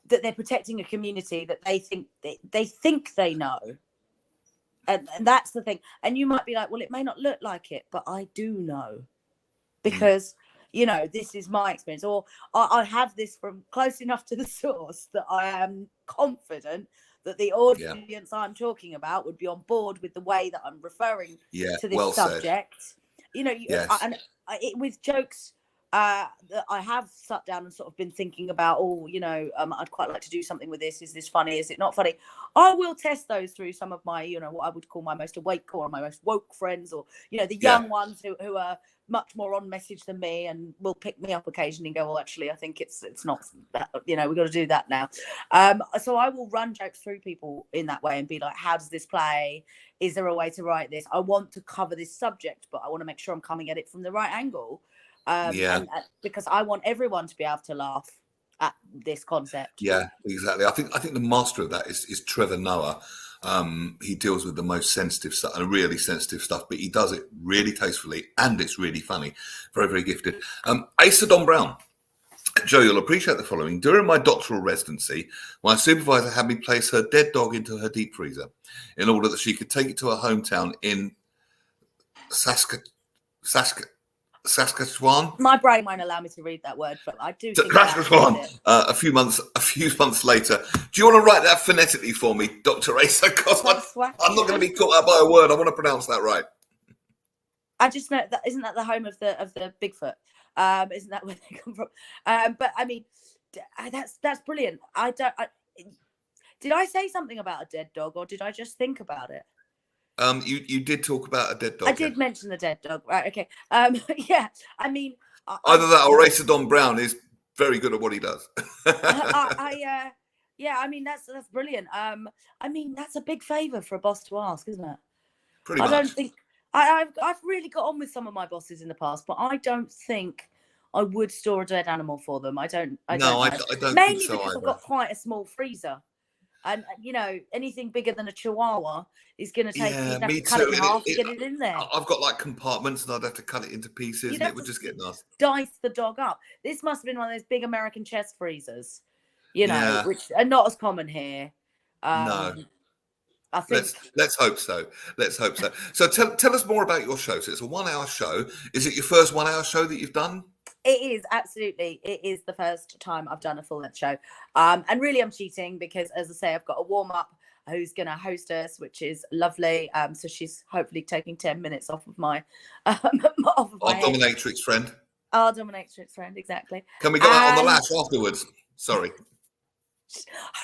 that they're protecting a community that they think they know, and that's the thing. And you might be like, well, it may not look like it, but I do know, because this is my experience, or I have this from close enough to the source that I am confident that the audience I'm talking about would be on board with the way that I'm referring to this subject. Said. With jokes that I have sat down and sort of been thinking about, I'd quite like to do something with this. Is this funny? Is it not funny? I will test those through some of my, what I would call my most awake or my most woke friends, or, the young ones who are much more on message than me, and will pick me up occasionally and go, well, actually, I think it's not that, we've got to do that now. So I will run jokes through people in that way and be like, how does this play? Is there a way to write this? I want to cover this subject, but I want to make sure I'm coming at it from the right angle. And because I want everyone to be able to laugh at this concept. Yeah, exactly. I think the master of that is Trevor Noah. He deals with the most sensitive stuff and really sensitive stuff, but he does it really tastefully, and it's really funny. Very, very gifted. Asa Don Brown. Joe, you'll appreciate the following. During my doctoral residency, my supervisor had me place her dead dog into her deep freezer in order that she could take it to her hometown in Saskatchewan. My brain won't allow me to read that word, but I do think Saskatchewan. A few months later. Do you want to write that phonetically for me, Dr. Asa? Because I'm not going to be caught out by a word. I want to pronounce that right. I just know that isn't that the home of the Bigfoot? Isn't that where they come from? But I mean, that's brilliant. Did I say something about a dead dog, or did I just think about it? You did talk about a dead dog. I did mention the dead dog, right? Okay. Yeah. I mean, either that or Asa Don Brown is very good at what he does. Yeah. I mean, that's brilliant. I mean, that's a big favour for a boss to ask, isn't it? Pretty much. I don't think I've really got on with some of my bosses in the past, but I don't think I would store a dead animal for them. I don't. I don't Mainly think so because either. I've got quite a small freezer. And anything bigger than a chihuahua is going to take me to cut it in half to get it in there. I've got like compartments, and I'd have to cut it into pieces, and it would just get nasty. Dice the dog up. This must have been one of those big American chest freezers, which are not as common here. No, I think. Let's hope so. So tell us more about your show. So it's a 1 hour show. Is it your first 1 hour show that you've done? It is, absolutely. It is the first time I've done a full length show. And really I'm cheating because, as I say, I've got a warm up who's going to host us, which is lovely. So she's hopefully taking 10 minutes off of my Our dominatrix friend. Our dominatrix friend, exactly. Can we go out on the lash afterwards? Sorry.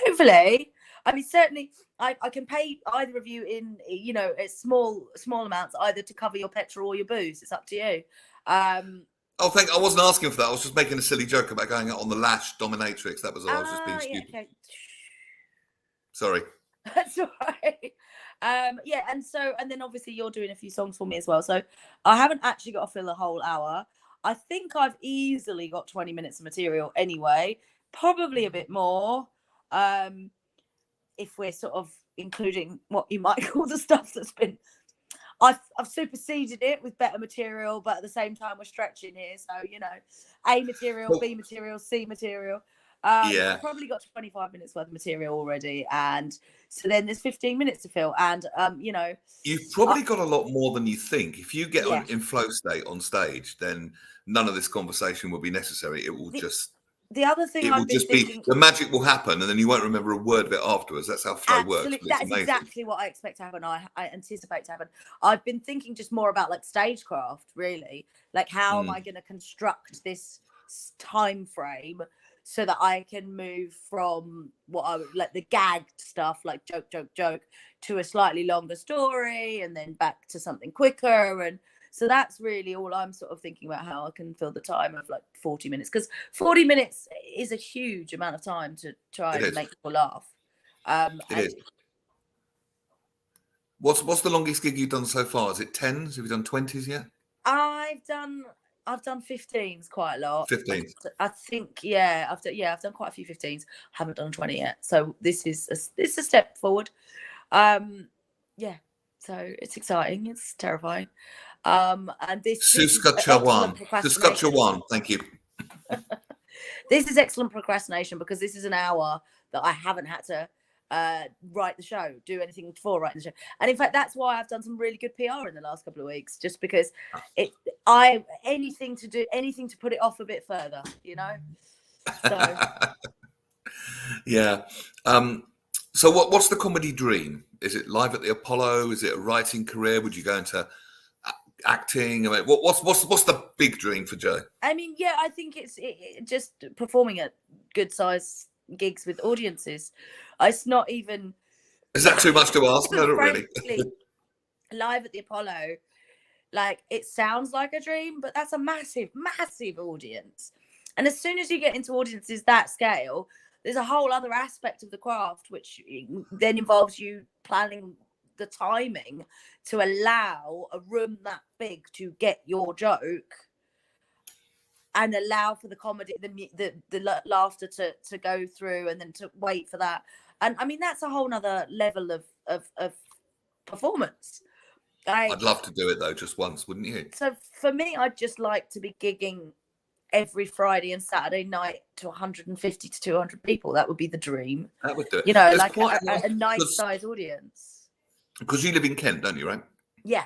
Hopefully. I mean, certainly I can pay either of you in, small amounts, either to cover your petrol or your booze. It's up to you. Oh, I wasn't asking for that. I was just making a silly joke about going out on the lash dominatrix. That was all. I was just being Yeah, stupid. okay. Sorry. That's all right. Yeah, and then obviously you're doing a few songs for me as well. So I haven't actually got to fill a whole hour. I think I've easily got 20 minutes of material anyway, probably a bit more. If we're sort of including what you might call the stuff that's been I've superseded it with better material, but at the same time we're stretching here. So, A material, B material, C material. So Yeah. I've probably got 25 minutes worth of material already. And so then there's 15 minutes to fill. And, You've probably got a lot more than you think. If you get yeah. in flow state on stage, then none of this conversation will be necessary. It will The other thing I've been be thinking, the magic will happen, and then you won't remember a word of it afterwards. That's how flow works. absolutely, But it's that is amazing. exactly what I expect to happen. I anticipate to happen. I've been thinking just more about like stagecraft, really. Like, how am I going to construct this time frame so that I can move from what I would like the gagged stuff, like joke, joke, joke, to a slightly longer story, and then back to something quicker. And so that's really all I'm sort of thinking about, how I can fill the time of like 40 minutes, because 40 minutes is a huge amount of time to try and make people laugh. It is. What's the longest gig you've done so far? Is it 10s? Have you done 20s yet? I've done 15s quite a lot. 15s. I think, yeah, I've done quite a few 15s. Haven't done 20 yet. So this is a step forward. Yeah. So it's exciting. It's terrifying. And this is excellent procrastination. Thank you. This is excellent procrastination, because this is an hour that I haven't had to write the show, do anything before writing the show. And in fact, that's why I've done some really good PR in the last couple of weeks, just because anything to put it off a bit further, So Yeah. So what's the comedy dream? Is it live at the Apollo? Is it a writing career? Would you go into acting? I mean, what's the big dream for Joe? I mean, yeah, I think it's just performing at good size gigs with audiences. It's not even. Is that too much to ask? No, not really. Live at the Apollo, like, it sounds like a dream, but that's a massive, massive audience. And as soon as you get into audiences that scale, there's a whole other aspect of the craft, which then involves you planning the timing to allow a room that big to get your joke, and allow for the comedy, the laughter to go through, and then to wait for that. And I mean, that's a whole nother level of performance. I'd love to do it though, just once, wouldn't you? So for me, I'd just like to be gigging every Friday and Saturday night to 150 to 200 people. That would be the dream. That would do it. Like a nice size audience. Because you live in Kent, don't you, right? Yeah.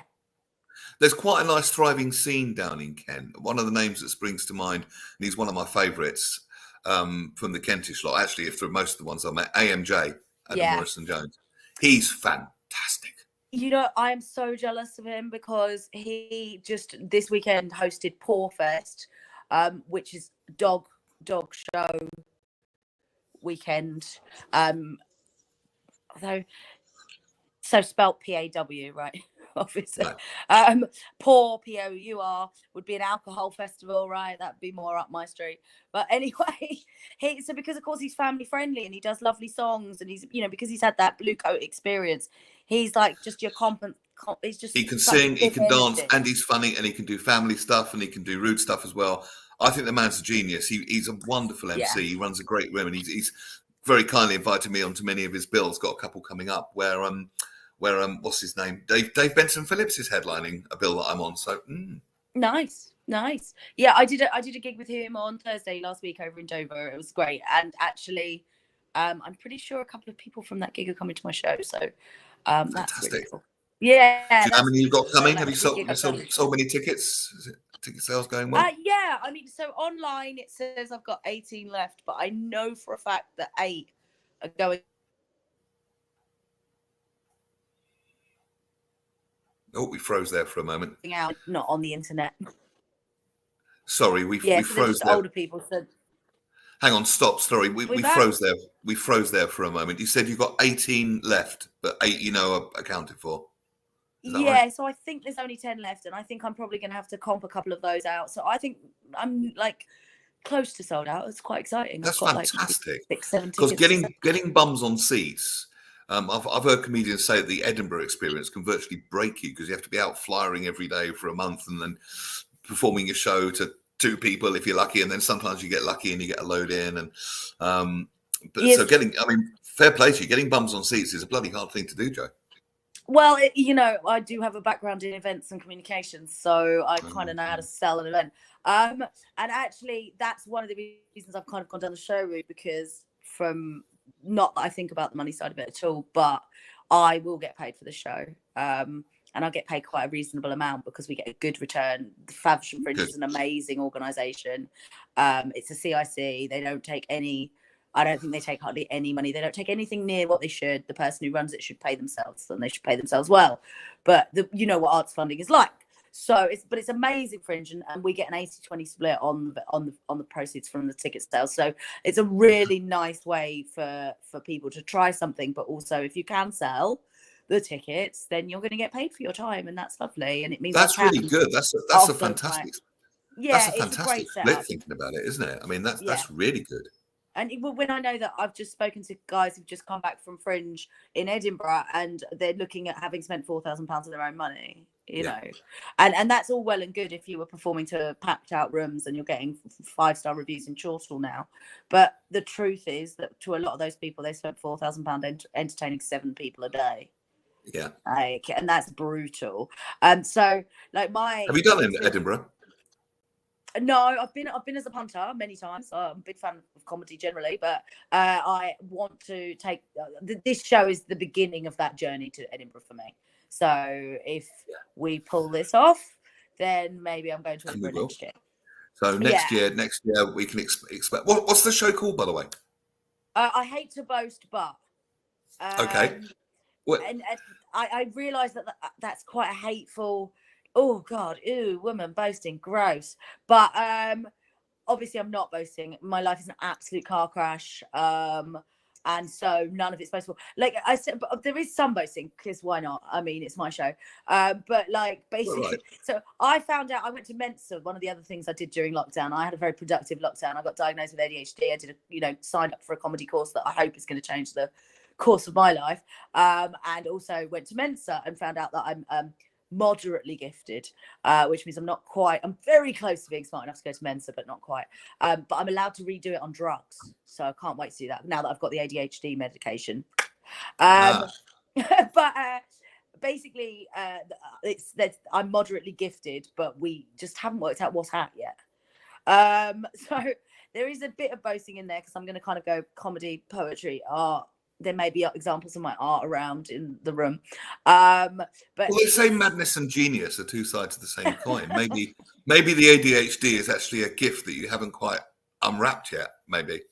There's quite a nice thriving scene down in Kent. One of the names that springs to mind, and he's one of my favourites from the Kentish lot. Actually, through most of the ones I met, AMJ, Adam Morrison Jones. He's fantastic. I am so jealous of him, because he just this weekend hosted Paw Fest, which is dog show weekend. Although, so spelt PAW, right? Obviously. Right. Pour, POUR, would be an alcohol festival, right? That'd be more up my street. But anyway, so because of course he's family friendly and he does lovely songs, and he's, because he's had that Blue Coat experience, he's like just your he's just, he can sing, he can dance, and he's funny, and he can do family stuff, and he can do rude stuff as well. I think the man's a genius. He's a wonderful MC. Yeah. He runs a great room, and he's very kindly invited me onto many of his bills. Got a couple coming up where what's his name? Dave Benson Phillips is headlining a bill that I'm on. So nice. Yeah, I did a gig with him on Thursday last week over in Dover. It was great, and actually, I'm pretty sure a couple of people from that gig are coming to my show. So that's really cool. Yeah. Do you know how many you've got coming? Have you sold many tickets? Is it ticket sales going well? Yeah, I mean, so online it says I've got 18 left, but I know for a fact that 8 are going. Oh, we froze there for a moment. Out, not on the internet. Sorry, we froze there. Older people said. Hang on, stop. Sorry, we froze there. We froze there for a moment. You said you've got 18 left, but 8 are accounted for. Yeah, right? So I think there's only 10 left, and I think I'm probably going to have to comp a couple of those out. So I think I'm like close to sold out. It's quite exciting. That's I've got like fantastic. 6-7 Because tickets. getting bums on seats, I've heard comedians say that the Edinburgh experience can virtually break you because you have to be out flyering every day for a month and then performing your show to 2 people if you're lucky, and then sometimes you get lucky and you get a load in. And but Yes. so fair play to you. Getting bums on seats is a bloody hard thing to do, Joe. Well, you know, I do have a background in events and communications, so I kind of know how to sell an event. And actually, that's one of the reasons I've kind of gone down the show route, because not that I think about the money side of it at all, but I will get paid for the show. And I'll get paid quite a reasonable amount because we get a good return. The Faversham Fringe is an amazing organisation. It's a CIC. They don't take any... I don't think they take hardly any money. They don't take anything near what they should. The person who runs it should pay themselves, and they should pay themselves well. But you know what arts funding is like. So it's amazing Fringe, and we get an 80-20 split on the proceeds from the ticket sales. So it's a really nice way for people to try something, but also if you can sell the tickets, then you're going to get paid for your time, and that's lovely. And it means that's really good. That's a fantastic. Yeah, that's a it's fantastic a great split setup. thinking about it, isn't it? I mean, that's really good. And when I know that I've just spoken to guys who've just come back from Fringe in Edinburgh, and they're looking at having spent £4,000 of their own money, you know, and that's all well and good if you were performing to packed out rooms and you're getting 5-star reviews in Chortle now. But the truth is that to a lot of those people, they spent £4,000 entertaining 7 people a day. Yeah. And that's brutal. So like have you done it in Edinburgh? No, I've been as a punter many times. I'm a big fan of comedy generally, but I want to take this show is the beginning of that journey to Edinburgh for me. So if we pull this off, then maybe I'm going to Edinburgh next year. So next year we can expect. What's the show called, by the way? I hate to boast, but okay. And I realise that's quite a hateful. Oh God, ew, woman boasting, gross. But obviously I'm not boasting. My life is an absolute car crash. And so none of it's boastful. Like I said, but there is some boasting, because why not? I mean, it's my show. But like basically, so I found out I went to Mensa. One of the other things I did during lockdown, I had a very productive lockdown. I got diagnosed with ADHD. I did signed up for a comedy course that I hope is going to change the course of my life. And also went to Mensa and found out that I'm moderately gifted, which means I'm very close to being smart enough to go to Mensa, but not quite. But I'm allowed to redo it on drugs, so I can't wait to do that now that I've got the ADHD medication. But basically, I'm moderately gifted, but we just haven't worked out what's at yet. So there is a bit of boasting in there, because I'm going to kind of go comedy, poetry, art. There may be examples of my art around in the room. But they say madness and genius are 2 sides of the same coin. Maybe the ADHD is actually a gift that you haven't quite unwrapped yet, maybe.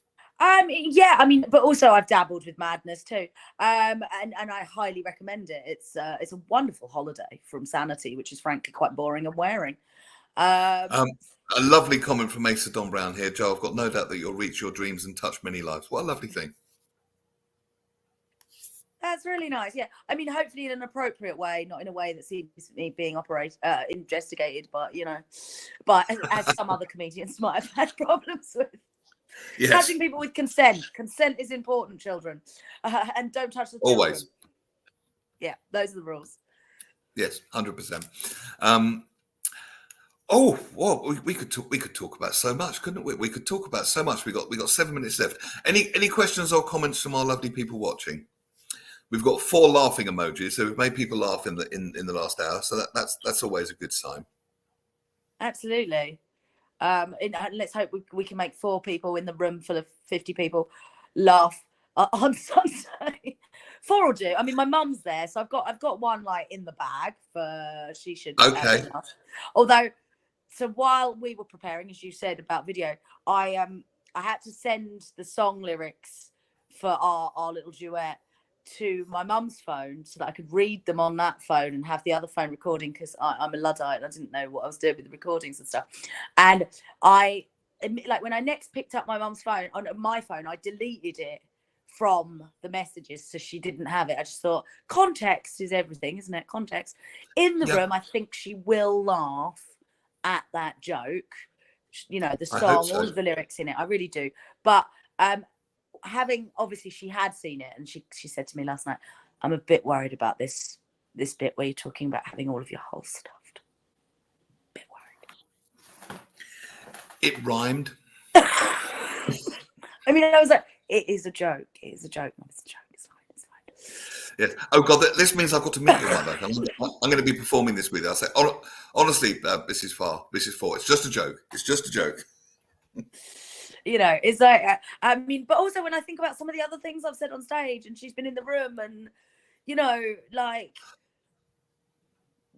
Yeah, I mean, but also I've dabbled with madness too. And I highly recommend it. It's a wonderful holiday from sanity, which is frankly quite boring and wearing. A lovely comment from Mesa Don Brown here. Joe, I've got no doubt that you'll reach your dreams and touch many lives. What a lovely thing. That's really nice. Yeah, I mean, hopefully in an appropriate way, not in a way that seems me being investigated, but as some other comedians might have had problems with. Yes. Touching people with consent. Consent is important, children, and don't touch the children. Always. Yeah, those are the rules. Yes, 100%. We could talk about so much, couldn't we? We could talk about so much. We got 7 minutes left. Any questions or comments from our lovely people watching? We've got 4 laughing emojis, so we've made people laugh in the last hour. So that's always a good sign. Absolutely. Let's hope we can make 4 people in the room full of 50 people laugh on Sunday. 4 will do. I mean, my mum's there, so I've got one like in the bag for she should. Okay. Although, so while we were preparing, as you said about video, I had to send the song lyrics for our little duet to my mum's phone so that I could read them on that phone and have the other phone recording, because I'm a Luddite and I didn't know what I was doing with the recordings and stuff. And when I next picked up my mum's phone on my phone, I deleted it from the messages so she didn't have it. I just thought context is everything, isn't it? Context in the room. I think she will laugh at that joke. you know, the I hope song, so. all of the lyrics in it. I really do. But having, obviously she had seen it, and she said to me last night, I'm a bit worried about this bit where you're talking about having all of your holes stuffed. A bit worried. It rhymed. I mean, I was like, it is a joke. It is a joke. No, it's a joke. It's fine. It's fine. Yes. Oh God, this means I've got to meet you one day. I'm going to be performing this with you. I say, honestly, Mrs. Farr, it's just a joke. It's just a joke. You know, it's like, I mean, but also when I think about some of the other things I've said on stage, and she's been in the room, and you know, like,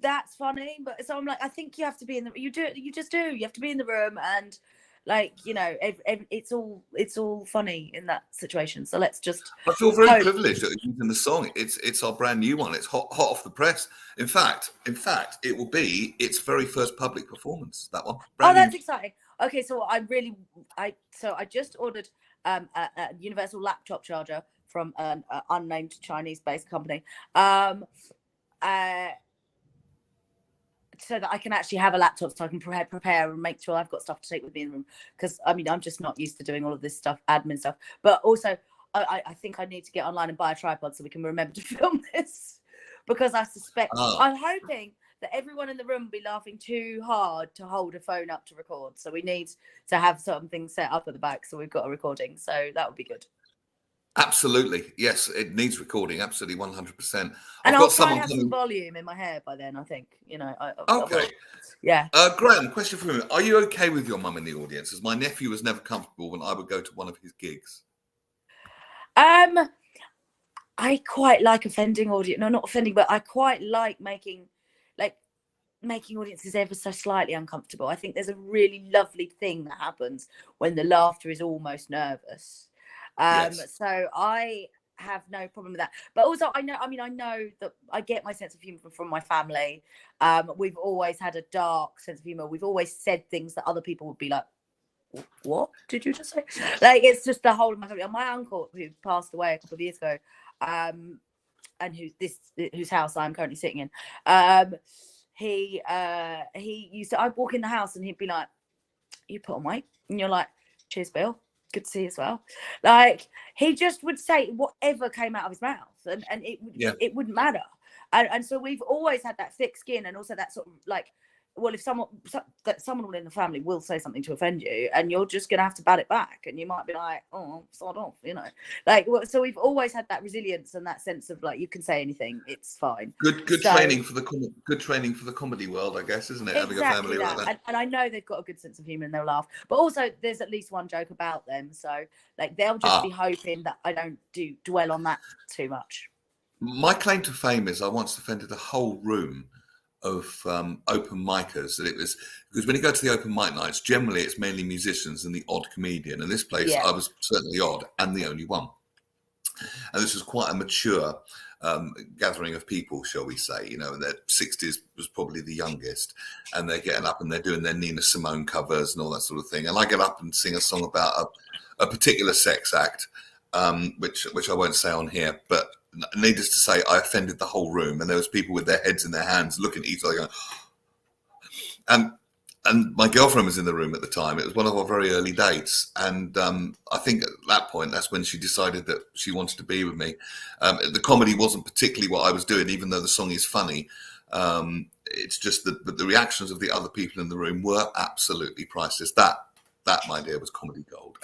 that's funny. But so I'm like, I think you have to be in the, you just do. You have to be in the room, and like, you know, it's all funny in that situation. So let's just. I feel very privileged that you're using the song. It's our brand new one. It's hot off the press. In fact, it will be its very first public performance. That one. That's exciting. Okay, so I just ordered a universal laptop charger from an unnamed Chinese-based company, so that I can actually have a laptop, so I can prepare and make sure I've got stuff to take with me in the room. Because I mean, I'm just not used to doing all of this stuff, admin stuff. But also, I think I need to get online and buy a tripod so we can remember to film this. Because I suspect, I'm hoping that everyone in the room will be laughing too hard to hold a phone up to record. So we need to have something set up at the back, so we've got a recording. So that would be good. Absolutely. Yes, it needs recording. Absolutely, 100%. And I'll try and have some volume in my hair by then, I think. You know, okay. Yeah. Graham, question for you. Are you okay with your mum in the audience? As my nephew was never comfortable when I would go to one of his gigs. I quite like offending audience. No, not offending, but I quite like making audiences ever so slightly uncomfortable. I think there's a really lovely thing that happens when the laughter is almost nervous. Yes. So I have no problem with that. But also, I know that I get my sense of humor from my family. We've always had a dark sense of humor. We've always said things that other people would be like, what did you just say? Like, it's just the whole of my family. And my uncle, who passed away a couple of years ago, and whose house I'm currently sitting in, he used to, I'd walk in the house and he'd be like, you put on weight, and you're like, cheers, Bill, good to see you as well. Like, he just would say whatever came out of his mouth, and it wouldn't matter. And so we've always had that thick skin, and also that sort of like, well, if someone in the family will say something to offend you, and you're just gonna have to bat it back, and you might be like, oh, sod off, you know, like. So we've always had that resilience and that sense of like, you can say anything, it's fine. Good training for the comedy world, I guess, isn't it? Exactly, having a family like that. And I know they've got a good sense of humor and they'll laugh. But also, there's at least one joke about them, so like they'll just be hoping that I don't dwell on that too much. My claim to fame is I once offended a whole room of open micers. That it was because when you go to the open mic nights, generally it's mainly musicians and the odd comedian. And this place, I was certainly odd and the only one. And this was quite a mature gathering of people, shall we say, you know, in their 60s was probably the youngest, and they're getting up and they're doing their Nina Simone covers and all that sort of thing. And I get up and sing a song about a particular sex act, which I won't say on here, but needless to say, I offended the whole room, and there was people with their heads in their hands looking at each other going, and my girlfriend was in the room at the time. It was one of our very early dates. And I think at that point, that's when she decided that she wanted to be with me. The comedy wasn't particularly what I was doing, even though the song is funny. It's just that the reactions of the other people in the room were absolutely priceless. That, my dear, was comedy gold.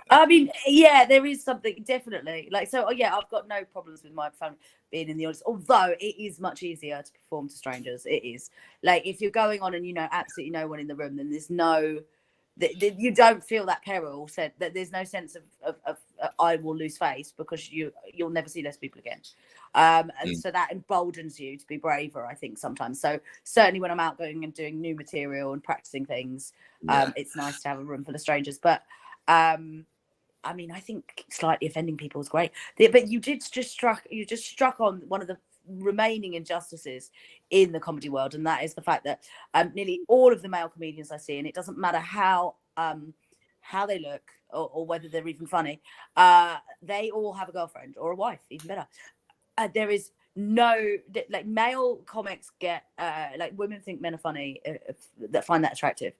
I mean, yeah, there is something definitely like, so yeah, I've got no problems with my family being in the audience, although it is much easier to perform to strangers. It is like, if you're going on and you know absolutely no one in the room, then there's no, you don't feel that peril, said that there's no sense of I will lose face, because you'll never see those people again. So that emboldens you to be braver, I think, sometimes. So certainly when I'm out going and doing new material and practicing things, it's nice to have a room full of strangers. But I mean, I think slightly offending people is great. But you just struck on one of the remaining injustices in the comedy world, and that is the fact that nearly all of the male comedians I see, and it doesn't matter how they look or whether they're even funny, they all have a girlfriend or a wife, even better. There is no, like male comics get like women think men are funny that find that attractive.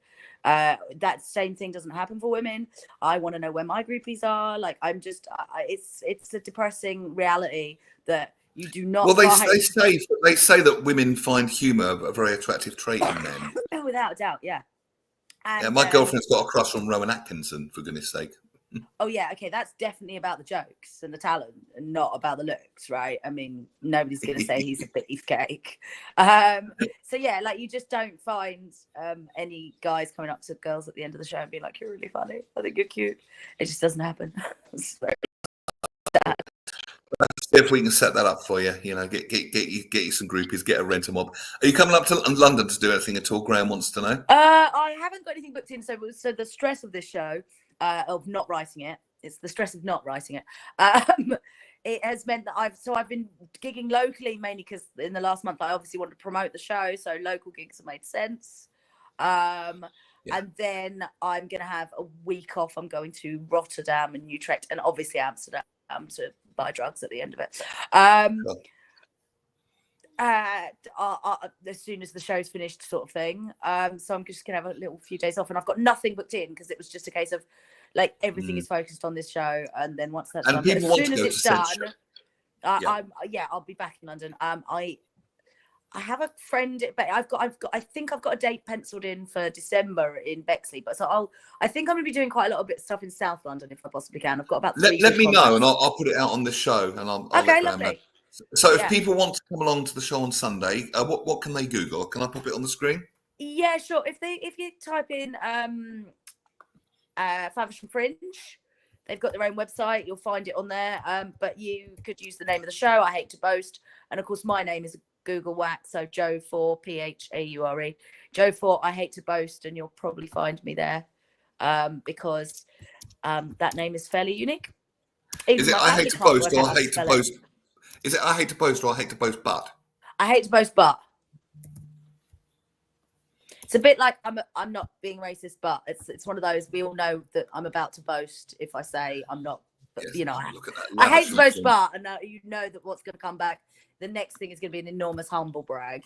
That same thing doesn't happen for women. I want to know where my groupies are. Like I'm just, it's a depressing reality that you do not. Well, they find... say that women find humour a very attractive trait in men. Oh, without a doubt, yeah. And, yeah, my girlfriend's got a crush on Rowan Atkinson, for goodness sake. Oh yeah, okay, that's definitely about the jokes and the talent and not about the looks, right? I mean, nobody's gonna say he's a beefcake. So yeah, like you just don't find any guys coming up to girls at the end of the show and being like, "You're really funny. I think you're cute." It just doesn't happen. So, Let's see if we can set that up for you. You know, get you some groupies, get a rent a mob. Are you coming up to London to do anything at all? Graham wants to know. I haven't got anything booked in. So the stress of this show, of not writing it, it's the stress of not writing it. It has meant that I've been gigging locally mainly because in the last month I obviously wanted to promote the show, so local gigs have made sense. And then I'm gonna have a week off. I'm going to Rotterdam and Utrecht and obviously Amsterdam to buy drugs at the end of it. As soon as the show's finished, sort of thing. So I'm just gonna have a little few days off, and I've got nothing booked in because it was just a case of like everything is focused on this show, and then once that's done, as soon as it's done, I'll be back in London. I have a friend, but I think I've got a date penciled in for December in Bexley. But I think I'm going to be doing quite a lot of stuff in South London if I possibly can. I've got about three. Let me know, and I'll put it out on the show, and I'll okay, let lovely. know. So if people want to come along to the show on Sunday, what can they Google? Can I pop it on the screen? Yeah, sure. If you type in Faversham Fringe, they've got their own website. You'll find it on there. But you could use the name of the show. I hate to boast, and of course my name is Google whack. So Joe 4 Phaure, Joe 4. I hate to boast, and you'll probably find me there because that name is fairly unique. Is it I hate to boast or I hate to post? Is it I hate to post or I hate to post but? I hate to boast but. It's a bit like I'm not being racist, but it's one of those, we all know that I'm about to boast if I say I'm not, but yes, you know, I hate to boast, but and you know that what's going to come back. The next thing is going to be an enormous humble brag.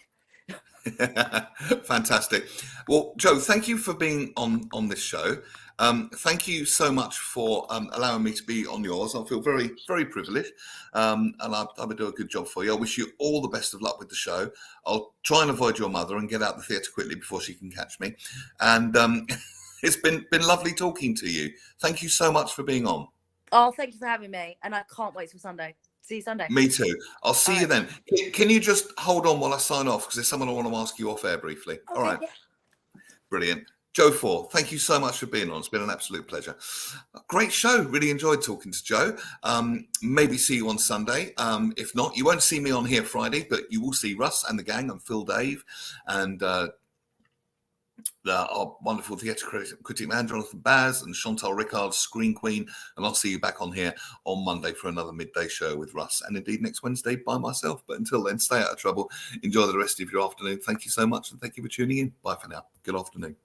Fantastic. Well, Joe, thank you for being on this show. Thank you so much for allowing me to be on yours. I feel very, very privileged, and I will do a good job for you. I wish you all the best of luck with the show. I'll try and avoid your mother and get out the theatre quickly before she can catch me. And it's been lovely talking to you. Thank you so much for being on. Oh, thank you for having me, and I can't wait till Sunday. See you Sunday. Me too. I'll see you then. Can you just hold on while I sign off? Because there's someone I want to ask you off air briefly. Okay, all right. Yeah. Brilliant. Joe 4, thank you so much for being on. It's been an absolute pleasure. Great show. Really enjoyed talking to Joe. Maybe see you on Sunday. If not, you won't see me on here Friday, but you will see Russ and the gang and Phil Dave and our wonderful theatre critic man, Jonathan Baz, and Chantal Rickard, Screen Queen. And I'll see you back on here on Monday for another midday show with Russ. And indeed next Wednesday by myself. But until then, stay out of trouble. Enjoy the rest of your afternoon. Thank you so much. And thank you for tuning in. Bye for now. Good afternoon.